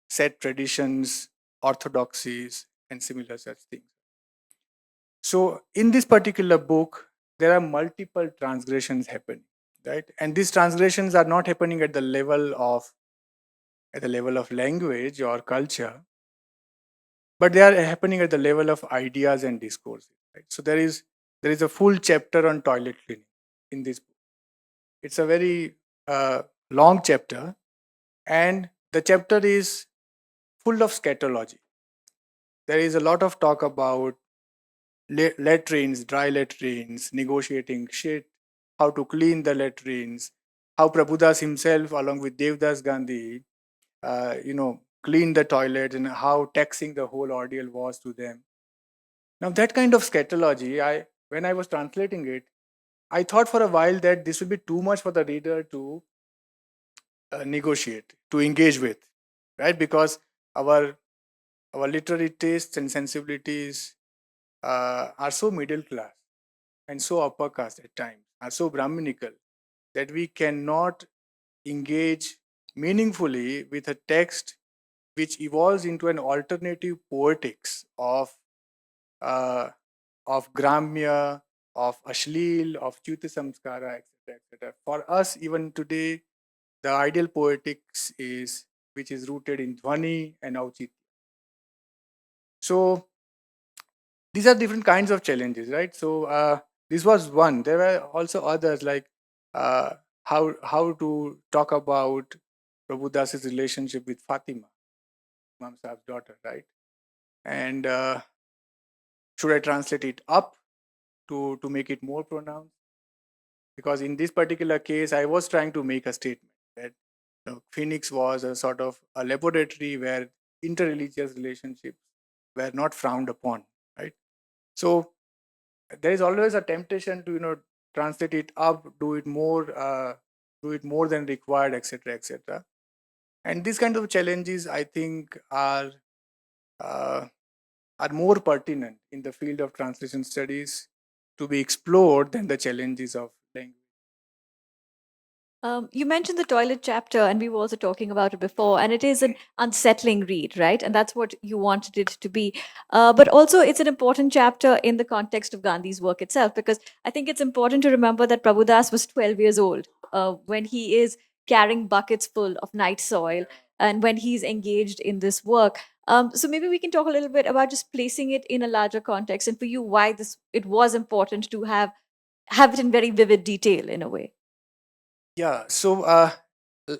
set traditions, orthodoxies, and similar such things. So in this particular book there are multiple transgressions happening, right? And these transgressions are not happening at the level of language or culture, but they are happening at the level of ideas and discourse, right? So there is a full chapter on toilet cleaning in this book. It's a very long chapter, and the chapter is full of scatology. There is a lot of talk about latrines, dry latrines, negotiating shit, how to clean the latrines, how Prabhudas himself, along with Devdas Gandhi, cleaned the toilet, and how taxing the whole ordeal was to them. Now, that kind of scatology, when I was translating it, I thought for a while that this would be too much for the reader to negotiate, to engage with, right? Because our our literary tastes and sensibilities are so middle class and so upper caste at times, are so Brahminical, that we cannot engage meaningfully with a text which evolves into an alternative poetics uh, of Gramya, of Ashleel, of Chuti Samskara, etc., etc. For us, even today, the ideal poetics is which is rooted in Dhwani and Auchit. So these are different kinds of challenges, right? So this was one. There were also others like uh, how to talk about Prabhudas's relationship with Fatima, Imam Saab's daughter, right? And should I translate it up to make it more pronounced? Because in this particular case, I was trying to make a statement that Phoenix was a sort of a laboratory where interreligious relationships were not frowned upon, right? So there is always a temptation to translate it up, do it more than required, etc., etc. And these kind of challenges, I think, uh, are more pertinent in the field of translation studies to be explored than the challenges of language. You mentioned the toilet chapter, and we were also talking about it before, and it is an unsettling read, right? And that's what you wanted it to be. But also, it's an important chapter in the context of Gandhi's work itself, because I think it's important to remember that Prabhudas was 12 years old when he is carrying buckets full of night soil and when he's engaged in this work. So maybe we can talk a little bit about just placing it in a larger context, and for you, why this it was important to have it in very vivid detail in a way. Yeah. So,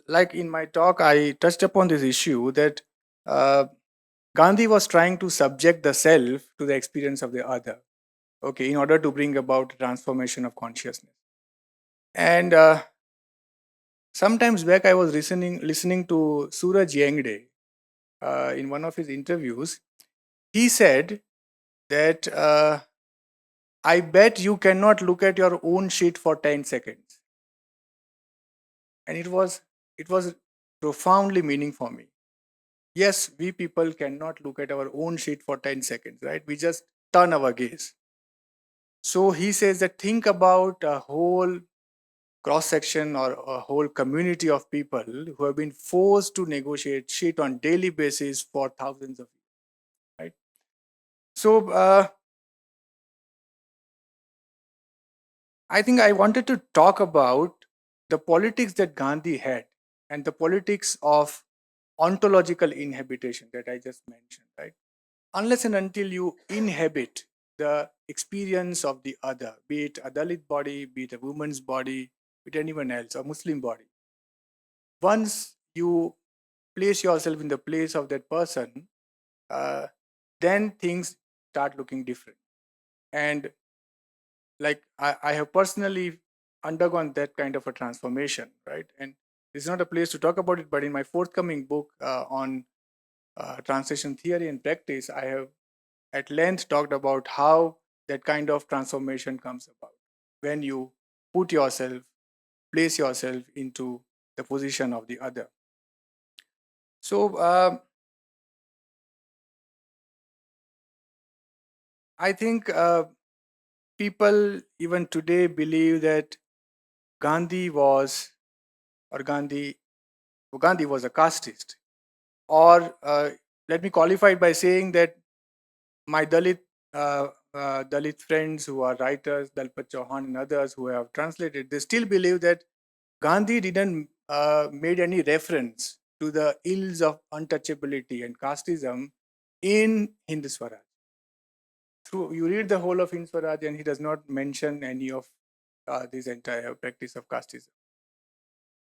like in my talk, I touched upon this issue that uh, Gandhi was trying to subject the self to the experience of the other, okay, in order to bring about transformation of consciousness. And sometimes back, I was listening to Suraj Yangde in one of his interviews. He said that I bet you cannot look at your own shit for 10 seconds, and it was profoundly meaning for me. Yes, we people cannot look at our own shit for 10 seconds, right? We just turn our gaze. So he says that think about a whole cross section or a whole community of people who have been forced to negotiate shit on daily basis for thousands of years, right? So I think I wanted to talk about the politics that Gandhi had and the politics of ontological inhabitation that I just mentioned, right? Unless and until you inhabit the experience of the other, be it a Dalit body, be it a woman's body, be it anyone else, a Muslim body. Once you place yourself in the place of that person, uh, then things start looking different. And like I have personally undergone that kind of a transformation, right? And it's not a place to talk about it, but in my forthcoming book on translation theory and practice, I have at length talked about how that kind of transformation comes about when you put yourself, place yourself into the position of the other. So I think people even today believe that Gandhi was, or Gandhi was a casteist. Or let me qualify it by saying that my Dalit friends who are writers, Dalpat Chauhan and others who have translated, they still believe that Gandhi didn't made any reference to the ills of untouchability and casteism in Hind Swaraj. Through you read the whole of Hind Swaraj, and he does not mention any of this entire practice of casteism.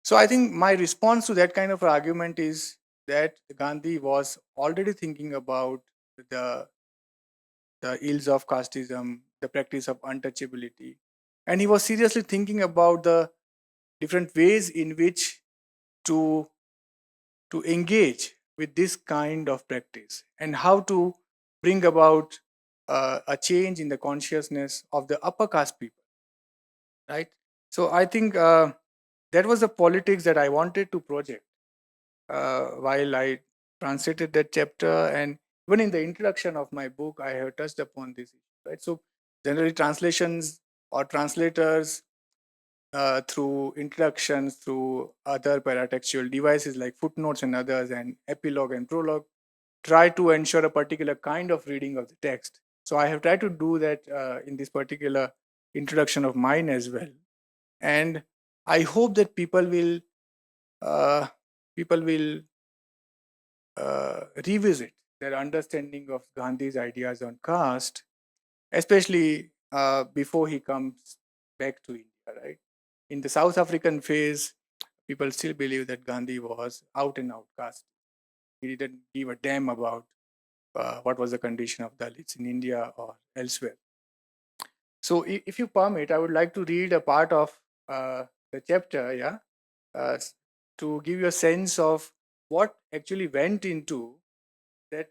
So I think my response to that kind of argument is that Gandhi was already thinking about the the ills of casteism, the practice of untouchability, and he was seriously thinking about the different ways in which to engage with this kind of practice and how to bring about a change in the consciousness of the upper caste people, right? So I think that was the politics that I wanted to project while I translated that chapter. And even in the introduction of my book, I have touched upon this issue, right? So generally, translations or translators through introductions, through other paratextual devices like footnotes and others, and epilogue and prologue, try to ensure a particular kind of reading of the text. So I have tried to do that in this particular introduction of mine as well. And I hope that uh, people will revisit their understanding of Gandhi's ideas on caste, especially before he comes back to India, right? In the South African phase, people still believe that Gandhi was out and out caste. He didn't give a damn about what was the condition of Dalits in India or elsewhere. So, if you permit, I would like to read a part of the chapter, yeah, to give you a sense of what actually went into that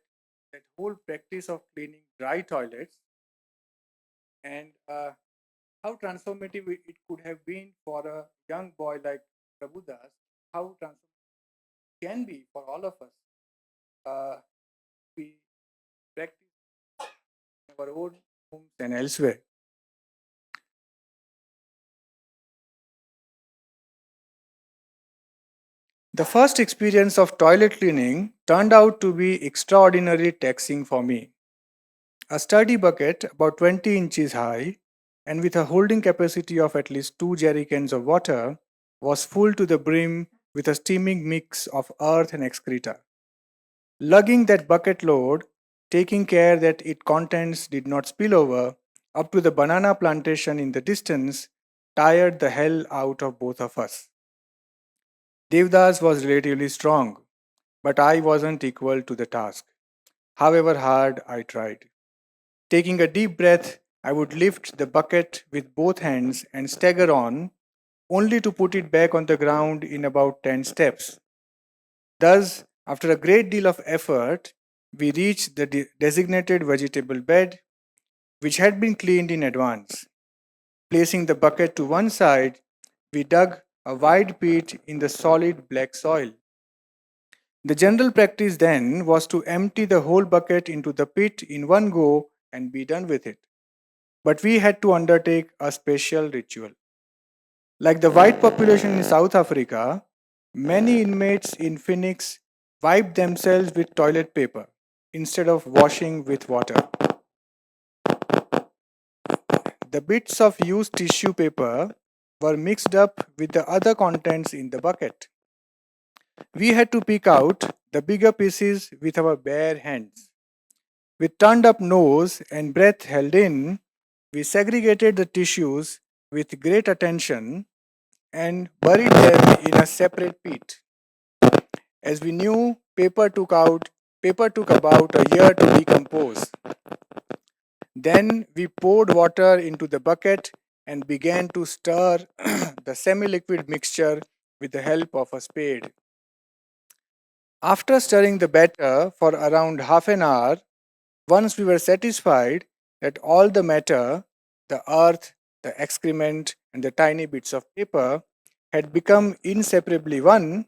whole practice of cleaning dry toilets, and how transformative it could have been for a young boy like Prabhudas, how transformative can be for all of us. We practice in our own homes and elsewhere. The first experience of toilet cleaning turned out to be extraordinarily taxing for me. A sturdy bucket, about 20 inches high, and with a holding capacity of at least 2 jerrycans of water, was full to the brim with a steaming mix of earth and excreta. Lugging that bucket load, taking care that its contents did not spill over, up to the banana plantation in the distance, tired the hell out of both of us. Devdas was relatively strong, but I wasn't equal to the task, however hard I tried. Taking a deep breath, I would lift the bucket with both hands and stagger on, only to put it back on the ground in about 10 steps. Thus, after a great deal of effort, we reached the designated vegetable bed, which had been cleaned in advance. Placing the bucket to one side, we dug a wide pit in the solid black soil. The general practice then was to empty the whole bucket into the pit in one go and be done with it. But we had to undertake a special ritual. Like the white population in South Africa, many inmates in Phoenix wiped themselves with toilet paper instead of washing with water. The bits of used tissue paper were mixed up with the other contents in the bucket. We had to pick out the bigger pieces with our bare hands. With turned up nose and breath held in, we segregated the tissues with great attention and buried them in a separate pit. As we knew, paper took about a year to decompose. Then we poured water into the bucket and began to stir the semi liquid mixture with the help of a spade. After stirring the batter for around half an hour, once we were satisfied that all the matter, the earth, the excrement, and the tiny bits of paper had become inseparably one,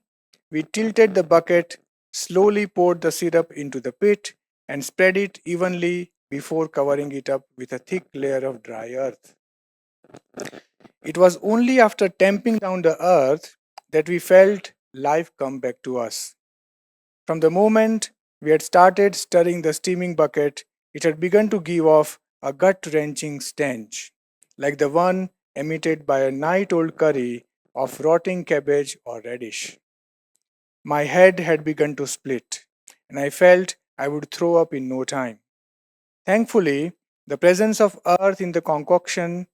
we tilted the bucket, slowly poured the syrup into the pit, and spread it evenly before covering it up with a thick layer of dry earth. It was only after tamping down the earth that we felt life come back to us. From the moment we had started stirring the steaming bucket, it had begun to give off a gut wrenching stench, like the one emitted by a night old curry of rotting cabbage or radish. My head had begun to split, and I felt I would throw up in no time. Thankfully, the presence of earth in the concoction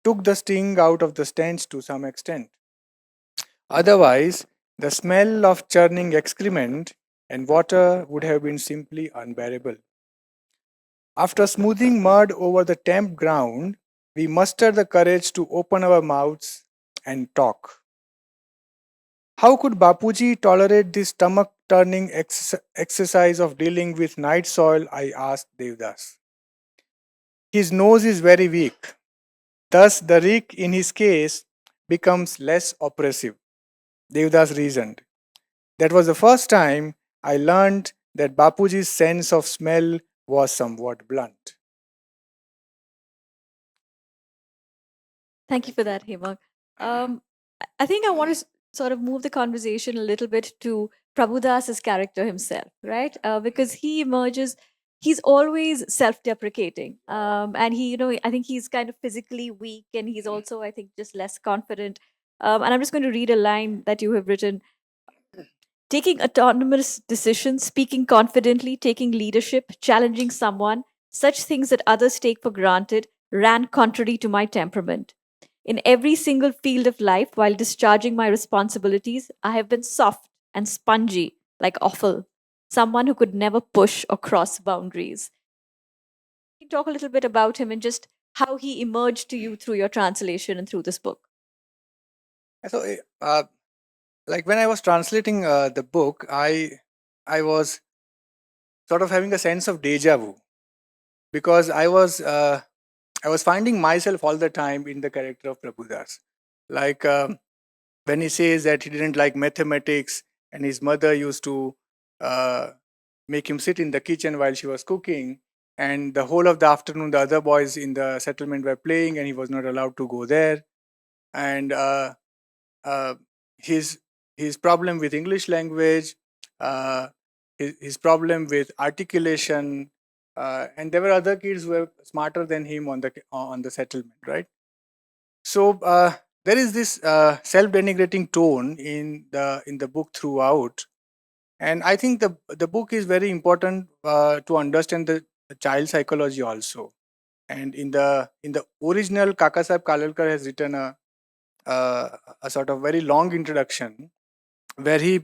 took the sting out of the stench to some extent. Otherwise, the smell of churning excrement and water would have been simply unbearable. After smoothing mud over the damp ground, we mustered the courage to open our mouths and talk. How could Bapuji tolerate this stomach turning exercise of dealing with night soil? I asked Devdas. His nose is very weak. Thus, the reek in his case becomes less oppressive. Devdas reasoned. That was the first time I learned that Bapuji's sense of smell was somewhat blunt. Thank you for that, Hemang. I think I want to sort of move the conversation a little bit to Prabhudas's character himself, right? Because he emerges, he's always self-deprecating, and I think he's kind of physically weak, and he's also, I think, just less confident. And I'm just going to read a line that you have written: taking autonomous decisions, speaking confidently, taking leadership, challenging someone, such things that others take for granted, ran contrary to my temperament. In every single field of life, while discharging my responsibilities, I have been soft and spongy, like offal, someone who could never push or cross boundaries. Can you talk a little bit about him and just how he emerged to you through your translation and through this book? So, like when I was translating the book, I was sort of having a sense of deja vu because I was finding myself all the time in the character of Prabhudas. Like when he says that he didn't like mathematics and his mother used to uh, make him sit in the kitchen while she was cooking, and the whole of the afternoon the other boys in the settlement were playing and he was not allowed to go there. And uh, his his problem with English language, uh, his problem with articulation, and there were other kids who were smarter than him on the settlement, right? So there is this self-denigrating tone in the book throughout, and I think the book is very important to understand the child psychology also. And in the original, Kakasaheb Kalalkar has written uh, a sort of very long introduction where he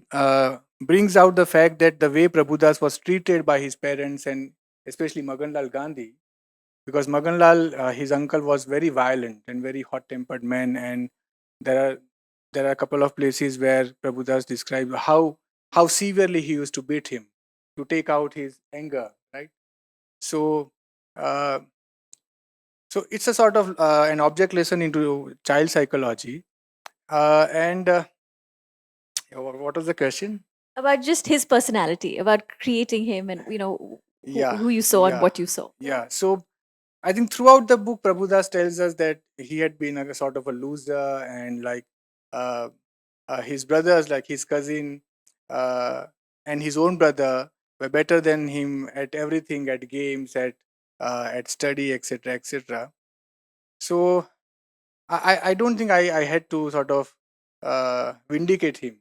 brings out the fact that the way Prabhudas was treated by his parents and especially Maganlal Gandhi, because Maganlal, his uncle, was very violent and very hot-tempered man, and there are there are a couple of places where Prabhudas describes how severely he used to beat him to take out his anger, right? So, uh, so it's a sort of an object lesson into child psychology. And what was the question? About just his personality, about creating him, and Yeah, who you saw and yeah, what you saw. yeah. So I think throughout the book, Prabhudas tells us that he had been a sort of a loser, and like uh, his brothers, like his cousin uh, and his own brother, were better than him at everything, at games, at study, etc., etc. So I don't think I had to sort of vindicate him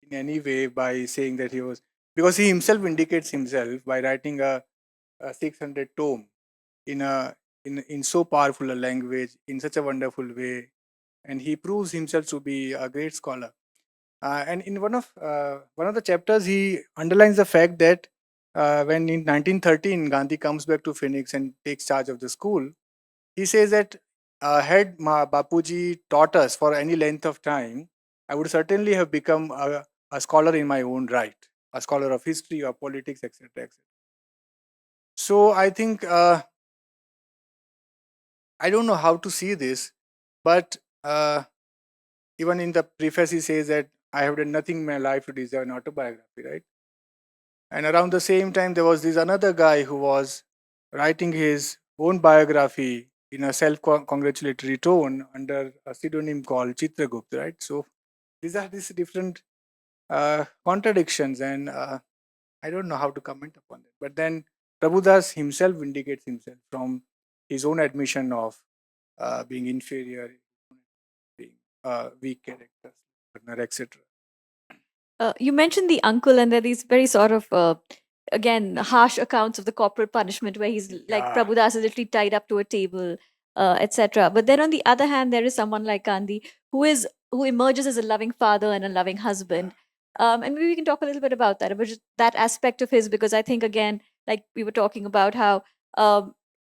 in any way by saying that he was, because he himself vindicates himself by writing 600 tome in a in so powerful a language in such a wonderful way, and he proves himself to be a great scholar. And in one of the chapters, he underlines the fact that when in 1913 Gandhi comes back to Phoenix and takes charge of the school, he says that had Bapuji taught us for any length of time, I would certainly have become a scholar in my own right, a scholar of history or politics, etc. etc. So I think I don't know how to see this, but even in the preface, he says that I have done nothing in my life to deserve an autobiography, right? And around the same time, there was this another guy who was writing his own biography in a self-congratulatory tone under a pseudonym called Chitragupta, right? So these are these different contradictions, and I don't know how to comment upon it. But then Prabhudas himself vindicates himself from his own admission of being inferior, being weak character, etc. You mentioned the uncle, and there are these very sort of again harsh accounts of the corporal punishment, where he's like Yeah, Prabhudas is literally tied up to a table, etc. But then on the other hand, there is someone like Gandhi who emerges as a loving father and a loving yeah, husband. And maybe we can talk a little bit about just that aspect of his, because I think again, like we were talking about how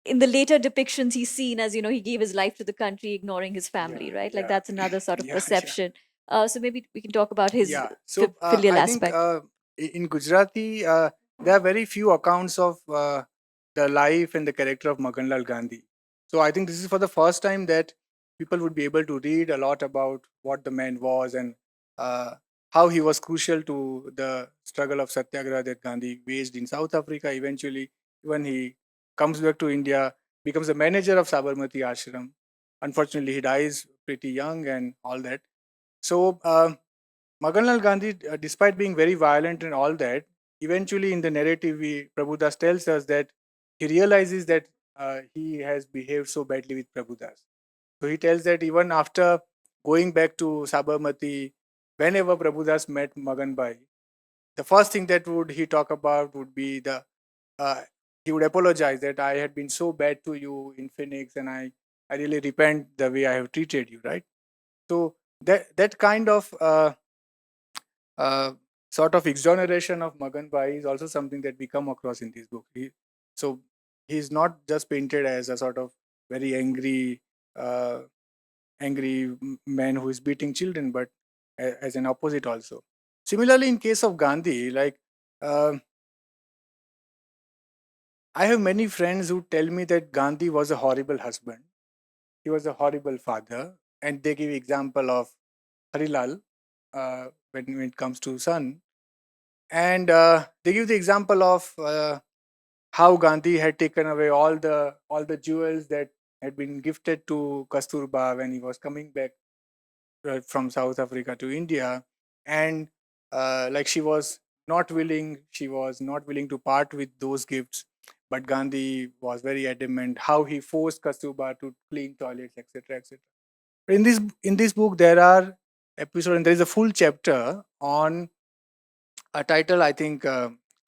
in the later depictions he's seen as, he gave his life to the country, ignoring his yeah, family, right? Like yeah, that's another sort of yeah, yeah. perception. So maybe we can talk about his Yeah. So filial I think aspect. in Gujarati, there are very few accounts of the life and the character of Maganlal Gandhi. So I think this is for the first time that people would be able to read a lot about what the man was and uh, how he was crucial to the struggle of Satyagraha that Gandhi waged in South Africa. Eventually, when he comes back to India, becomes the manager of Sabarmati Ashram. Unfortunately, he dies pretty young and all that. So Maganlal Gandhi, despite being very violent and all that, eventually in the narrative, Prabhudas tells us that he realizes that he has behaved so badly with Prabhudas. So he tells that even after going back to Sabarmati, whenever Prabhudas met Magan Bhai, the first thing that would he talk about would be the uh, he would apologize that I had been so bad to you in Phoenix, and I really repent the way I have treated you, right? So that kind of uh, sort of exoneration of Magan Bhai is also something that we come across in this book. So he's not just painted as a sort of very uh, angry man who is beating children, but as an opposite also. Similarly, in case of Gandhi, like uh, I have many friends who tell me that Gandhi was a horrible husband. He was a horrible father, and they give example of Harilal when it comes to son, and they give the example of how Gandhi had taken away all the jewels that had been gifted to Kasturba when he was coming back from South Africa to India, and like she was not willing to part with those gifts, but Gandhi was very adamant how he forced Kasturba to clean toilets, etc., etc. In this book, there are episodes, and there is a full chapter on a title, I think,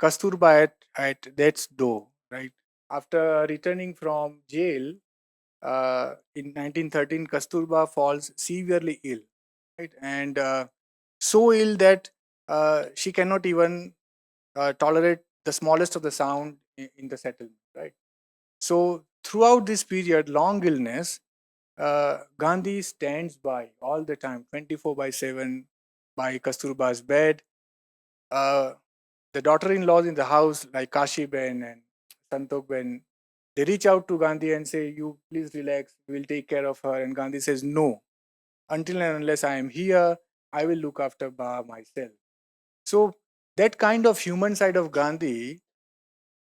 Kasturba at death's door, right? After returning from jail in 1913, Kasturba falls severely ill, right? And so ill that she cannot even tolerate the smallest of the sound in the settlement, right? So throughout this period, long illness, Gandhi stands by all the time, 24 by 7, by Kasturba's bed. Uh, the daughter-in-laws in the house, like Kashi Ben and Santokh Ben, they reach out to Gandhi and say, "You please relax. We will take care of her." And Gandhi says, "No, until and unless I am here, I will look after Ba myself." So that kind of human side of Gandhi,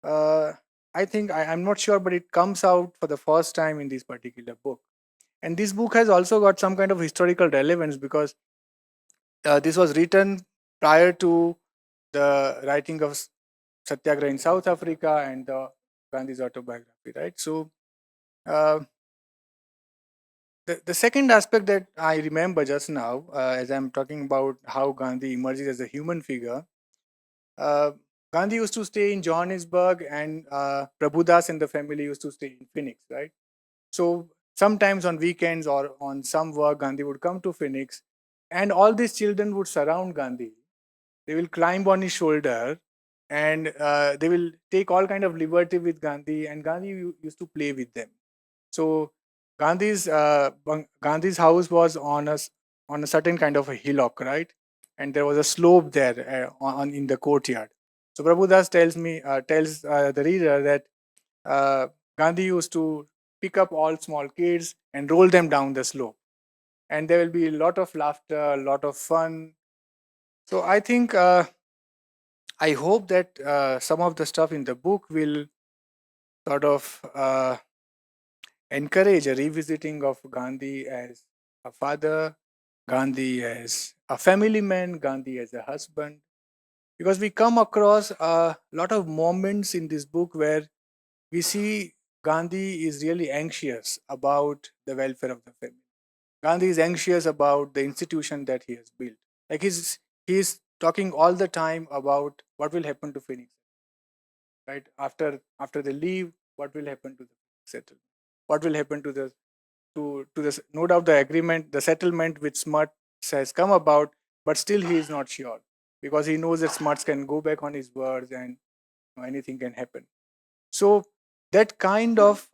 uh, I think I'm not sure, but it comes out for the first time in this particular book. And this book has also got some kind of historical relevance because this was written prior to the writing of Satyagraha in South Africa and Gandhi's autobiography, right? So uh, the second aspect that I remember just now, as I'm talking about how Gandhi emerges as a human figure, uh, Gandhi used to stay in Johannesburg, and Prabhudas and the family used to stay in Phoenix, right? So sometimes on weekends or on some work, Gandhi would come to Phoenix, and all these children would surround Gandhi. They will climb on his shoulder, and they will take all kind of liberty with Gandhi, and Gandhi used to play with them. So Gandhi's house was on a certain kind of a hillock, right? And there was a slope there in the courtyard. So Prabhudas tells the reader that uh, Gandhi used to pick up all small kids and roll them down the slope, and there will be a lot of laughter, a lot of fun. So I hope that some of the stuff in the book will sort of encourage a revisiting of Gandhi as a father, Gandhi as a family man, Gandhi as a husband, because we come across a lot of moments in this book where we see Gandhi is really anxious about the welfare of the family. Gandhi is anxious about the institution that he has built. Like he's talking all the time about what will happen to Phoenix, right? After they leave, what will happen to the settlement? What will happen to this? No doubt the agreement, the settlement with Smuts has come about, but still he is not sure because he knows that Smuts can go back on his words and anything can happen. So that kind of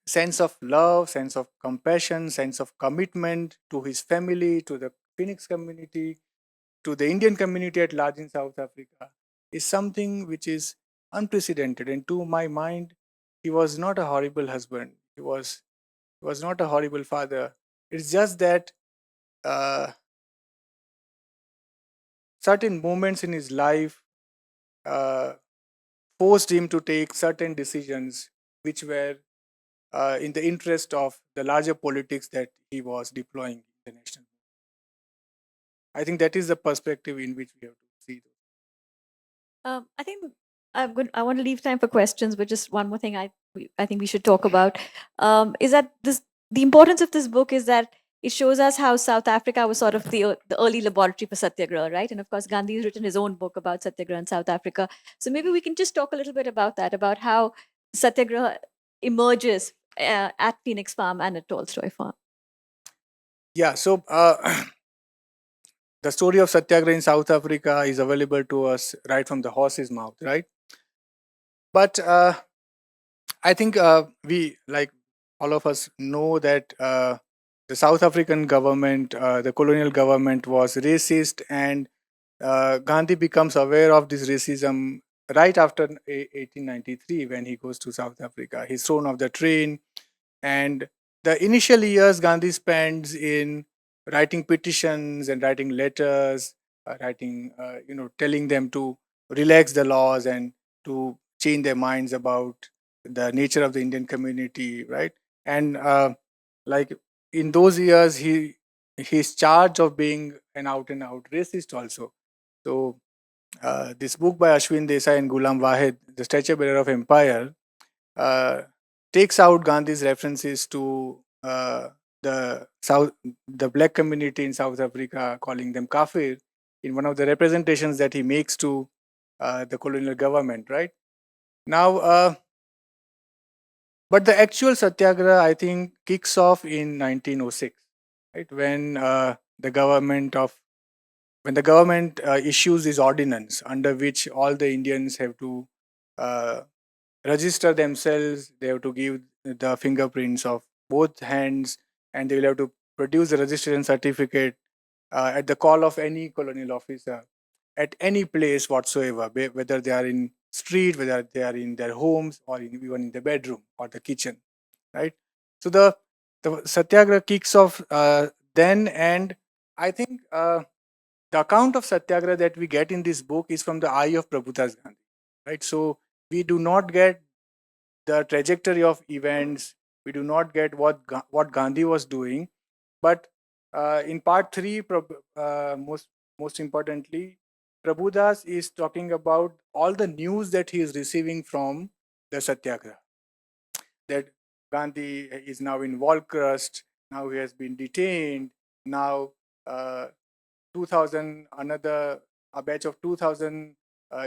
sense of love, sense of compassion, sense of commitment to his family, to the Phoenix community, to the Indian community at large in South Africa is something which is unprecedented. And to my mind, he was not a horrible husband. He was not a horrible father. It's just that uh, certain moments in his life uh, forced him to take certain decisions which were in the interest of the larger politics that he was deploying in the nation. I think that is the perspective in which we have to see those. I think I'm good. I want to leave time for questions, but just one more thing I think we should talk about is that the importance of this book is that it shows us how South Africa was sort of the early laboratory for Satyagraha, right? And of course, Gandhi has written his own book about Satyagraha in South Africa. So maybe we can just talk a little bit about that, about how Satyagraha emerges at Phoenix Farm and at Tolstoy Farm. Yeah, so the story of Satyagraha in South Africa is available to us right from the horse's mouth, right? But I think we, like all of us, know that the South African government, the colonial government, was racist, and Gandhi becomes aware of this racism right after 1893 when he goes to South Africa. He's thrown off the train, and the initial years Gandhi spends in writing petitions and writing letters, telling them to relax the laws and to change their minds about the nature of the Indian community, right? And like in those years, he's charged of being an out and out racist also. So this book by Ashwin Desai and Ghulam Wahid, The Stature Bearer of Empire, uh, takes out Gandhi's references to the black community in South Africa, calling them kafir, in one of the representations that he makes to the colonial government. Right now, but the actual satyagraha, I think, kicks off in 1906, right, when the government issues this ordinance under which all the Indians have to uh, register themselves. They have to give the fingerprints of both hands, and they will have to produce a registration certificate at the call of any colonial officer at any place whatsoever, whether they are in street, whether they are in their homes, or even in the bedroom or the kitchen, right? So the satyagraha kicks off then, and I think the account of satyagraha that we get in this book is from the eye of Prabhudas Gandhi, right? So we do not get the trajectory of events. We do not get what Gandhi was doing, but in part three, most importantly, Prabhudas is talking about all the news that he is receiving from the Satyagraha. That Gandhi is now in Walcrust. Now he has been detained. Now uh, 2000, another a batch of 2000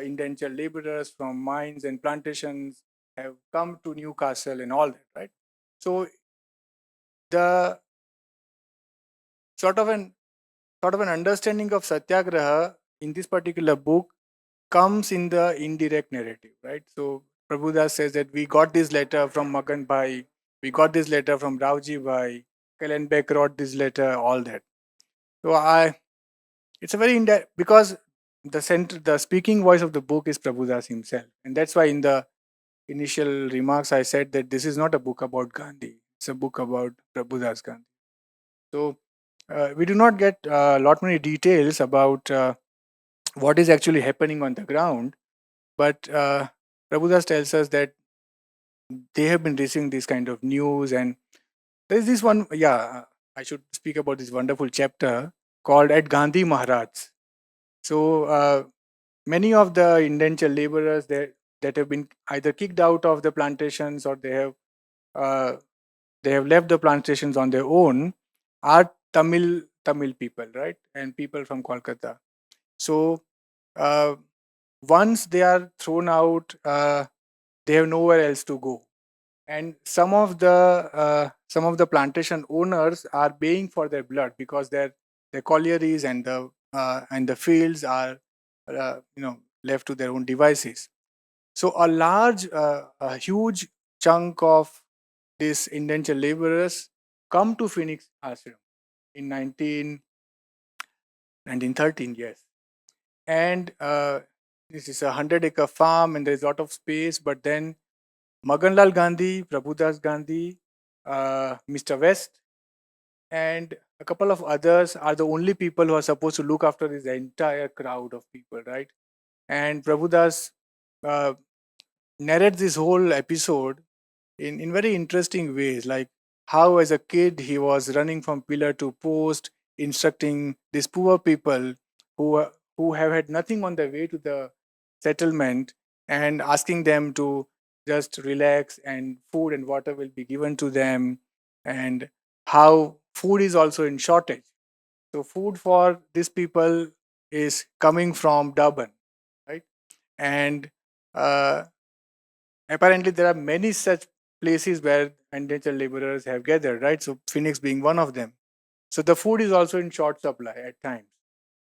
indentured laborers from mines and plantations have come to Newcastle and all that, right? So the sort of an sort of an understanding of satyagraha in this particular book comes in the indirect narrative, right? So Prabhudas says that we got this letter from Magan Bhai, we got this letter from Rauji Bhai, Kallenbeck wrote this letter, all that. So it's a very indirect, because the speaking voice of the book is Prabhudas himself, and that's why in the initial remarks I said that this is not a book about Gandhi; it's a book about Prabhudas Gandhi. So we do not get a lot many details about what is actually happening on the ground, but Prabhudas tells us that they have been receiving this kind of news, and there is this one. Yeah, I should speak about this wonderful chapter called "At Gandhi Maharaj." So many of the indentured laborers that have been either kicked out of the plantations, or uh, they have left the plantations on their own, are Tamil people, right, and people from Kolkata. So uh, once they are thrown out, they have nowhere else to go, and some of the plantation owners are paying for their blood, because their collieries and the fields are left to their own devices. So a huge chunk of these indentured laborers come to Phoenix Ashram in 1913, yes. And this is a 100-acre farm, and there's a lot of space. But then Maganlal Gandhi, Prabhudas Gandhi, Mr. West, and a couple of others are the only people who are supposed to look after this entire crowd of people, right? And Prabhudas uh, narrates this whole episode in very interesting ways, like how as a kid he was running from pillar to post, instructing these poor people who have had nothing on their way to the settlement, and asking them to just relax, and food and water will be given to them, and how food is also in shortage. So food for these people is coming from Durban, right? And uh, apparently there are many such places where indentured laborers have gathered, right? So Phoenix being one of them. So the food is also in short supply at times.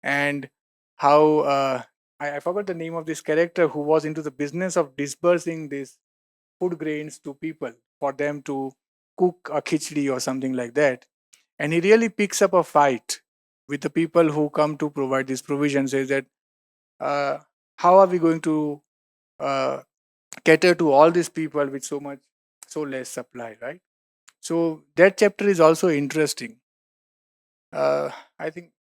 And how I forgot the name of this character who was into the business of dispersing these food grains to people for them to cook a khichdi or something like that. And he really picks up a fight with the people who come to provide these provisions. Says that uh, how are we going to uh, cater to all these people with so less supply, right? So that chapter is also interesting. I think,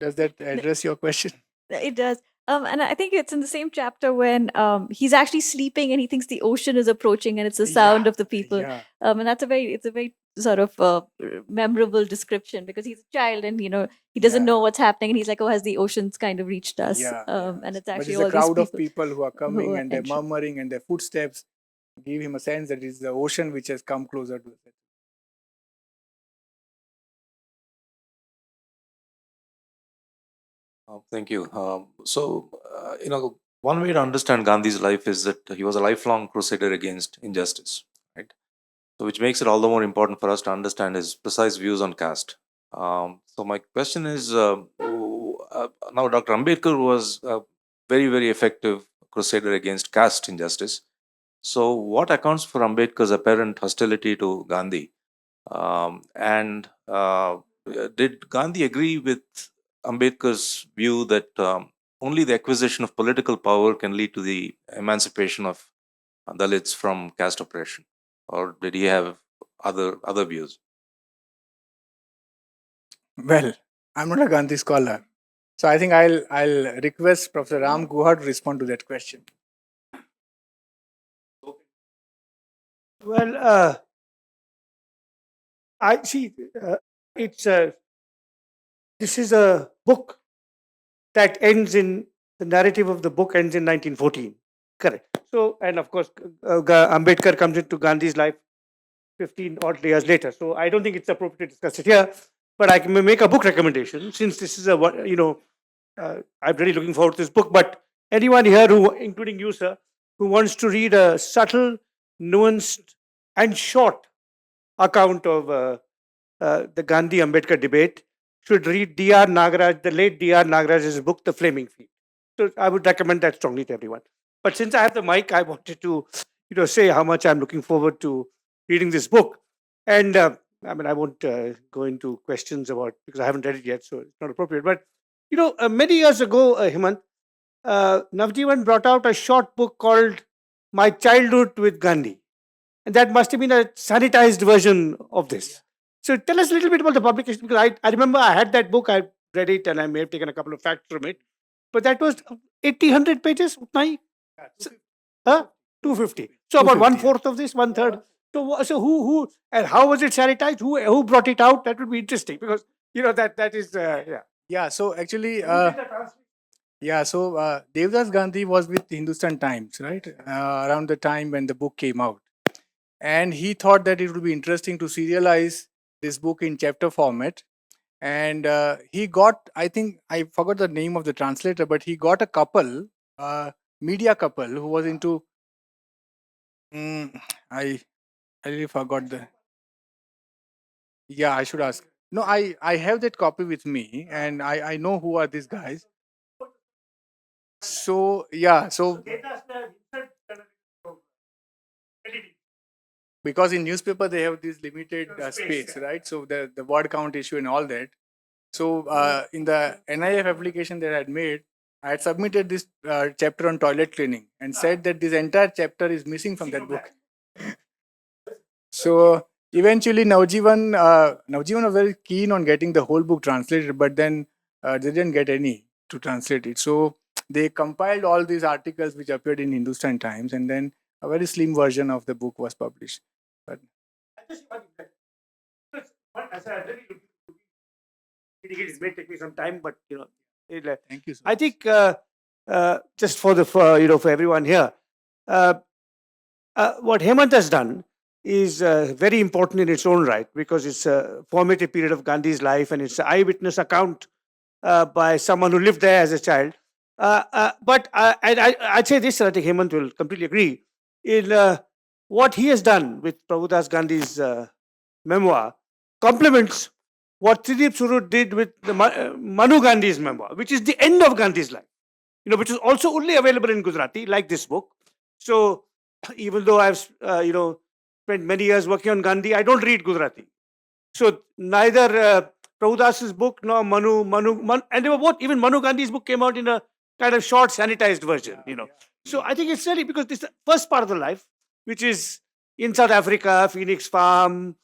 does that address your question? It does. And I think it's in the same chapter when he's actually sleeping and he thinks the ocean is approaching and it's the sound Yeah, of the people. yeah, And it's a very sort of memorable description, because he's a child and, he doesn't yeah, know what's happening. And he's like, oh, has the ocean's kind of reached us? yeah, yeah. And it's But actually it's a all these crowd of people people who are who coming, are and they're entering. murmuring, and their footsteps give him a sense that it's the ocean which has come closer to it. Thank you. One way to understand Gandhi's life is that he was a lifelong crusader against injustice, right? So, which makes it all the more important for us to understand his precise views on caste. So, my question is now, Dr. Ambedkar was a very, very effective crusader against caste injustice. So, what accounts for Ambedkar's apparent hostility to Gandhi? And did Gandhi agree with Ambedkar's view that only the acquisition of political power can lead to the emancipation of Dalits from caste oppression, or did he have other views? Well, I'm not a Gandhi scholar, so I think I'll request Professor Ram Guha to respond to that question. Well, I see. It's this is a book that ends in the narrative of the book ends in 1914. Correct. So, and of course, Ambedkar comes into Gandhi's life 15 odd years later. So, I don't think it's appropriate to discuss it here. But I can make a book recommendation since this is I'm really looking forward to this book. But anyone here who, including you, sir, who wants to read a subtle, nuanced, and short account of the Gandhi Ambedkar debate should read D.R. Nagaraj, the late D.R. Nagaraj's book, The Flaming Field. So I would recommend that strongly to everyone. But since I have the mic, I wanted to, say how much I'm looking forward to reading this book. And I mean, I won't go into questions about because I haven't read it yet, so it's not appropriate. But many years ago, Hemant, Navjeevan brought out a short book called My Childhood with Gandhi. And that must have been a sanitized version of this. So tell us a little bit about the publication because I remember I had that book, I read it, and I may have taken a couple of facts from it. But that was 80, 100 pages? Utna hi? Huh? 250. So about 250, one fourth of this, one third. So who and how was it sanitized? Who brought it out? That would be interesting because that is yeah. Yeah, so actually, Who did the translation? yeah, so Devdas Gandhi was with Hindustan Times, right? Around the time when the book came out. And he thought that it would be interesting to serialize this book in chapter format. And he got, I think, I forgot the name of the translator, but he got a couple, media couple, who was into, mm, I really forgot the, yeah, I should ask. No, I have that copy with me, and I know who are these guys. So, yeah, so because in newspaper they have this limited space, right? So the word count issue and all that. So in the NIF application that I had made, I had submitted this chapter on toilet cleaning and said that this entire chapter is missing from that book. So eventually Navjeevan was very keen on getting the whole book translated, but then they didn't get any to translate it. So they compiled all these articles which appeared in Hindustan Times, and then a very slim version of the book was published. But As I really it may take me some time, but thank you so I much. think just for for everyone here, uh, what Hemant has done is very important in its own right because it's a formative period of Gandhi's life and it's an eyewitness account by someone who lived there as a child. But I'd say this, and I think Hemant will completely agree, in what he has done with Prabhudas Gandhi's memoir complements what Tridip Surud did with the Manu Gandhi's memoir, which is the end of Gandhi's life, which is also only available in Gujarati, like this book. So even though I've spent many years working on Gandhi, I don't read Gujarati. So neither Prabhudas's book nor and they were both. Even Manu Gandhi's book came out in a kind of short, sanitized version. So I think it's really because this is the first part of the life, which is in South Africa, Phoenix Farm.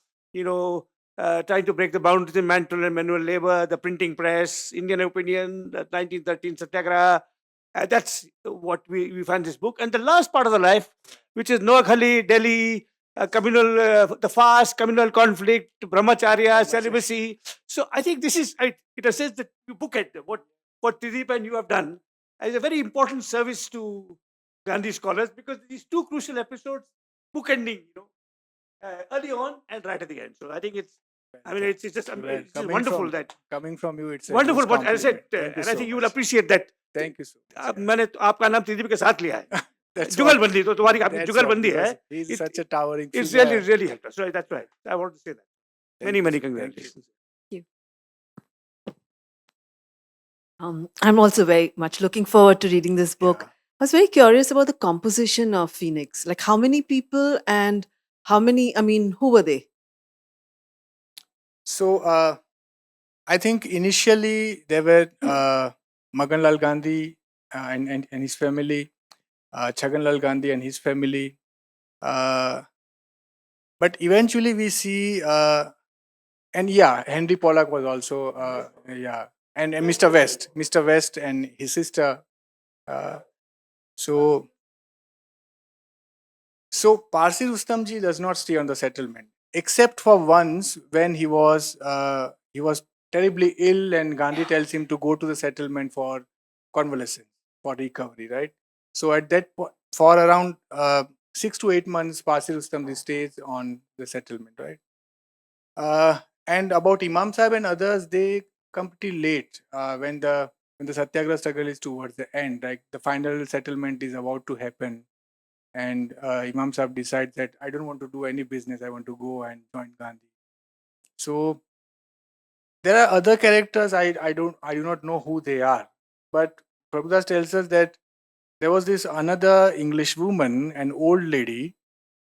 Trying to break the boundaries in manual and manual labor, the printing press, Indian opinion, the 1913 Satyagraha. That's what we find this book. And the last part of the life, which is Noakhali, Delhi, communal, the fast, communal conflict, brahmacharya, celibacy. So I think this is, it says that you bookend what Tridip and you have done as a very important service to Gandhi scholars because these two crucial episodes bookending, early on and right at the end. So I think it's, it's just, it's just wonderful that coming from you, it's a wonderful. huge But as I said, compliment. Thank you and I so think you will much. appreciate that. Thank you so much. मैंने आपका नाम त्रिदीप के साथ लिया है. That's जुगलबंदी तो तुम्हारी आपकी That's जुगलबंदी what, है. because he's It- such a towering It's figure. really helped us. So that's right. I want to say that. Thank Many you. congratulations. I'm also very much looking forward to reading this book. Yeah. I was very curious about the composition of Phoenix. Like how many people and how many, who were they? So I think initially there were Maganlal Gandhi and his family, Chaganlal Gandhi and his family. But eventually we see, and yeah, Henry Pollack was also, yeah, and Mr. West and his sister. So Parsi Rustamji does not stay on the settlement, except for once when he was terribly ill, and Gandhi tells him to go to the settlement for convalescence, for recovery, right? So at that point, for around 6 to 8 months, Parsi Rustamji stays on the settlement, right? And about Imam Sahib and others, they come pretty late when the when the Satyagraha struggle is towards the end, like the final settlement is about to happen, and Imam Sahib decides that I don't want to do any business, I want to go and join Gandhi. So there are other characters, I do not know who they are, but Prabhudas tells us that there was this another English woman, an old lady,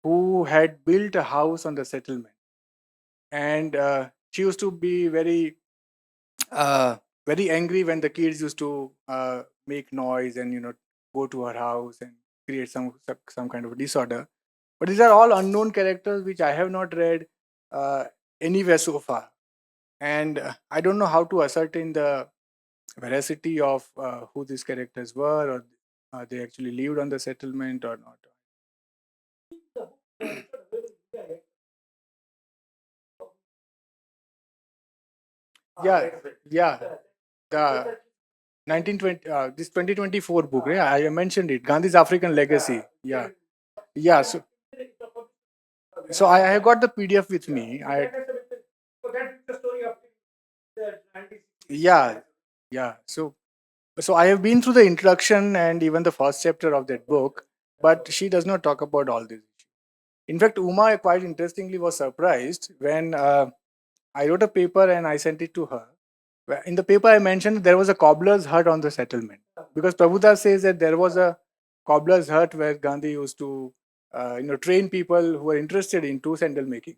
who had built a house on the settlement, and she used to be uh, very angry when the kids used to make noise and go to her house and create some kind of disorder. But these are all unknown characters which I have not read uh, anywhere so far, and I don't know how to ascertain the veracity of who these characters were, or they actually lived on the settlement or not. Yeah, yeah. The 1920, this 2024 book, yeah, I mentioned it. Gandhi's African Legacy. Yeah, yeah. So I have got the PDF with me. Yeah, yeah. So I have been through the introduction and even the first chapter of that book, but she does not talk about all this. In fact, Uma, quite interestingly, was surprised when I wrote a paper and I sent it to her. In the paper, I mentioned there was a cobbler's hut on the settlement, because Prabhudas says that there was a cobbler's hut where Gandhi used to, train people who were interested into sandal making.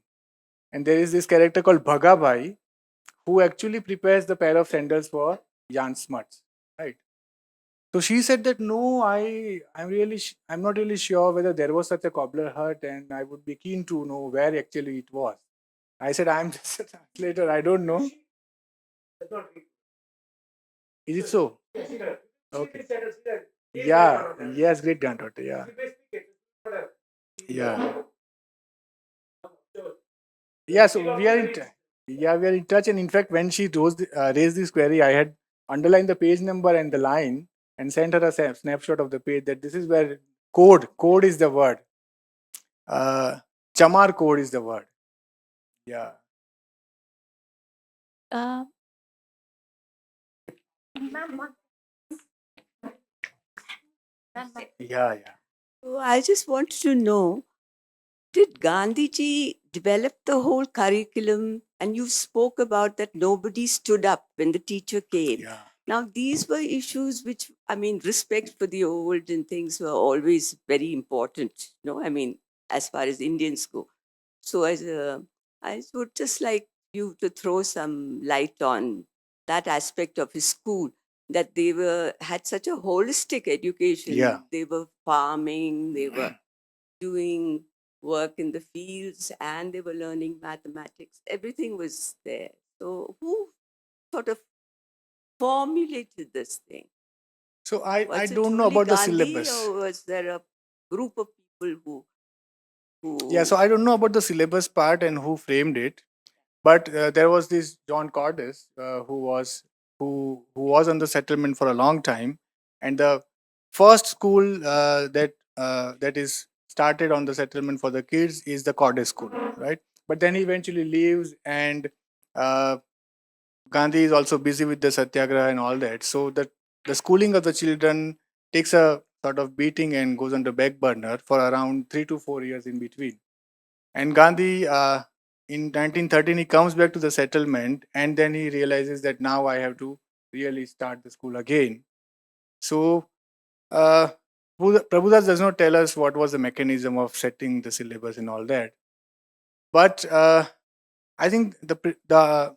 And there is this character called Bhagabai who actually prepares the pair of sandals for Jan Smuts, right? So she said that no, I'm not really sure whether there was such a cobbler hut, and I would be keen to know where actually it was. I said I'm just a translator. I don't know. Is it so? Okay. Yeah. Yes, great granddaughter. Yeah. Yeah. Yeah. So we are yeah, we are in touch, and in fact, when she raised this query, I had underlined the page number and the line and sent her a snapshot of the page that this is where code is the word. Uh, Chamar code is the word. Yeah. Uh, Yeah. Yeah. So I just wanted to know, did Gandhiji develop the whole curriculum? And you spoke about that nobody stood up when the teacher came. Yeah. Now, these were issues which, I mean, respect for the old and things were always very important, as far as Indians go. So, I would just like you to throw some light on that aspect of his school, that they had such a holistic education. Yeah. They were farming, they were doing work in the fields, and they were learning mathematics. Everything was there. So, who sort of formulated this thing? So I Was it don't know only about the Gandhi, syllabus. or was there a group of people Yeah. So who I don't know about the syllabus part and who framed it. But there was this John Cordes who was on the settlement for a long time, and the first school that is started on the settlement for the kids is the Cordes school, right? But then he eventually leaves, and uh, Gandhi is also busy with the satyagraha and all that. So the schooling of the children takes a sort of beating and goes on the back burner for around 3 to 4 years in between. And Gandhi, in 1913, he comes back to the settlement, and then he realizes that now I have to really start the school again. So, Prabhudas does not tell us what was the mechanism of setting the syllabus and all that. But I think the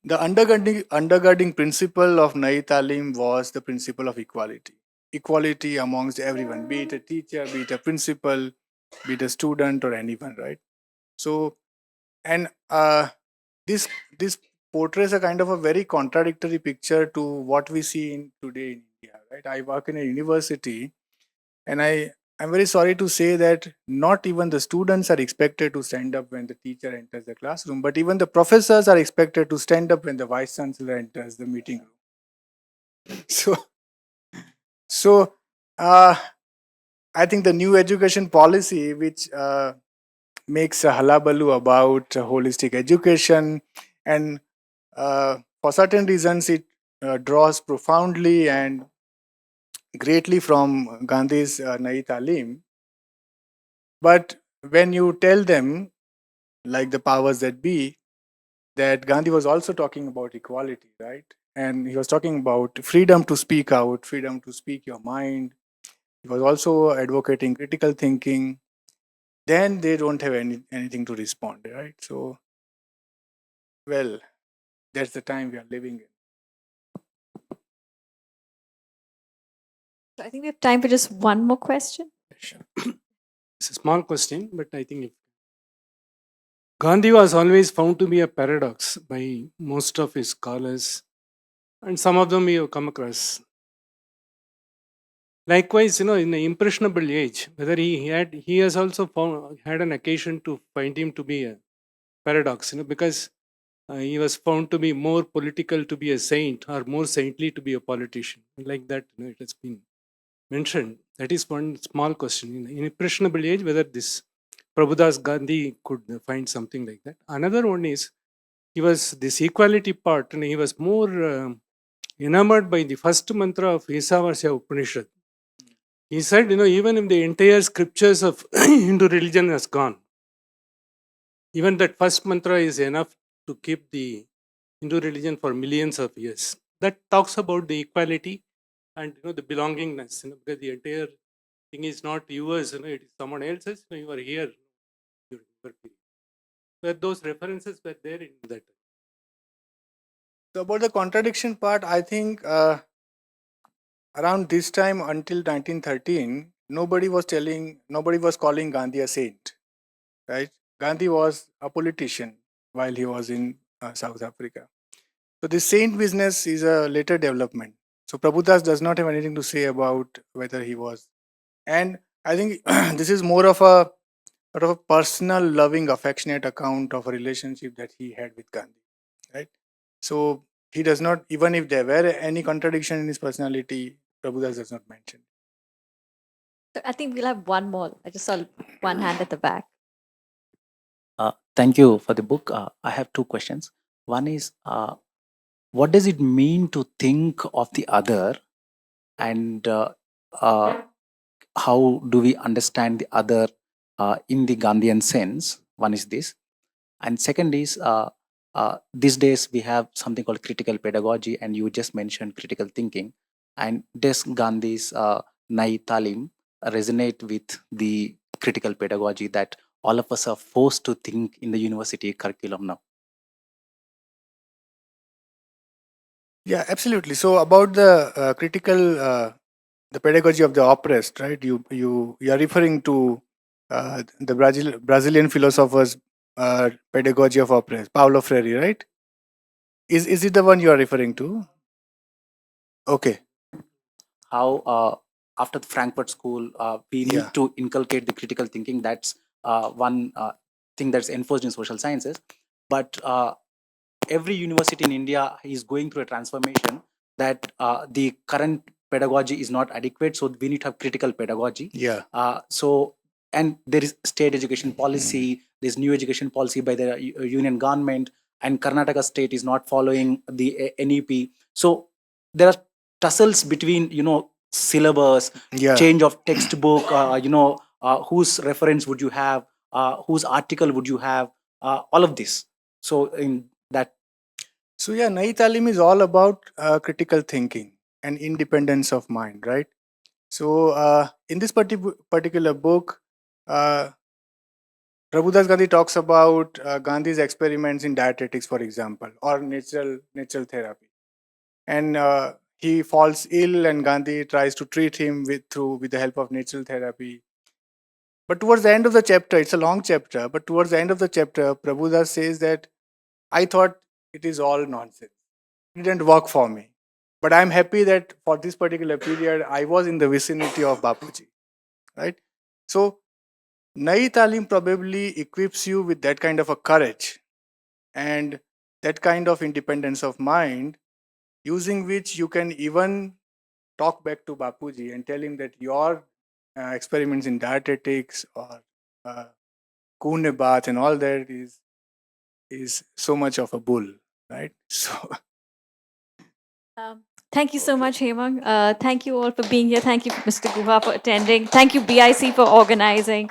undergirding principle of Nai Talim was the principle of equality. Equality amongst everyone, be it a teacher, be it a principal, be it a student or anyone, right? So, and this this portrays a kind of a very contradictory picture to what we see in today in India, right? I work in a university, and I'm very sorry to say that not even the students are expected to stand up when the teacher enters the classroom, but even the professors are expected to stand up when the vice chancellor enters the meeting room. So uh, I think the new education policy, which makes a hullabaloo about holistic education, and for certain reasons draws profoundly and greatly from Gandhi's Nai Talim. But when you tell them, like the powers that be, that Gandhi was also talking about equality, right? And he was talking about freedom to speak out, freedom to speak your mind. He was also advocating critical thinking. Then they don't have anything to respond, right? So, well, that's the time we are living in. So I think we have time for just one more question. It's a small question, but I think Gandhi was always found to be a paradox by most of his scholars, and some of them you have come across. Likewise, in the impressionable age, whether he has also had an occasion to find him to be a paradox, because he was found to be more political to be a saint or more saintly to be a politician. Like that, it has been mentioned. That is one small question. In the impressionable age, whether this Prabhudas Gandhi could find something like that. Another one is he was this equality part, and he was more enamored by the first mantra of Isavasya Upanishad. He said, even if the entire scriptures of Hindu religion has gone, even that first mantra is enough to keep the Hindu religion for millions of years. That talks about the equality and the belongingness, because the entire thing is not yours, it is someone else's. You are here during your period. So those references were there in that. So, about the contradiction part, I think around this time until 1913, nobody was calling Gandhi a saint, right? Gandhi was a politician while he was in South Africa. So this saint business is a later development. So Prabhudas does not have anything to say about whether he was. And I think this is more of a sort of a personal, loving, affectionate account of a relationship that he had with Gandhi, right? So he does not, even if there were any contradiction in his personality, Prabhudas does not mention. So I think we'll have one more. I just saw one hand at the back. Thank you for the book. I have two questions. One is, what does it mean to think of the other, and uh, how do we understand the other in the Gandhian sense? One is this. And second is, these days we have something called critical pedagogy, and you just mentioned critical thinking. And does Gandhi's Nai Talim resonate with the critical pedagogy that all of us are forced to think in the university curriculum now? Yeah, absolutely. So about the the pedagogy of the oppressed, right? You are referring to the Brazilian philosophers' pedagogy of oppressed, Paulo Freire, right? Is it the one you are referring to? Okay, How after the Frankfurt School, we yeah. need to inculcate the critical thinking. That's one thing that's enforced in social sciences. But every university in India is going through a transformation that the current pedagogy is not adequate. So we need to have critical pedagogy. Yeah. And there is state education policy, there's new education policy by the union government, and Karnataka state is not following the NEP. So there are tussles between, syllabus, Yeah. change of textbook, whose reference would you have, whose article would you have, all of this. So in that. So yeah, Nai Talim is all about critical thinking and independence of mind, right? So in this particular book, Prabhudas Gandhi talks about Gandhi's experiments in dietetics, for example, or natural therapy, and he falls ill, and Gandhi tries to treat him with the help of natural therapy. But towards the end of the chapter, it's a long chapter, but towards the end of the chapter, Prabhudas says that I thought it is all nonsense. It didn't work for me. But I'm happy that for this particular period, I was in the vicinity of Bapuji. Right? So, Nai Talim probably equips you with that kind of a courage and that kind of independence of mind, using which you can even talk back to Bapuji and tell him that your experiments in dietetics or uh, Kune bath and all that is so much of a bull, right? So Thank you so much, Hemang. Thank you all for being here. Thank you, Mr. Guha, for attending. Thank you, BIC, for organizing.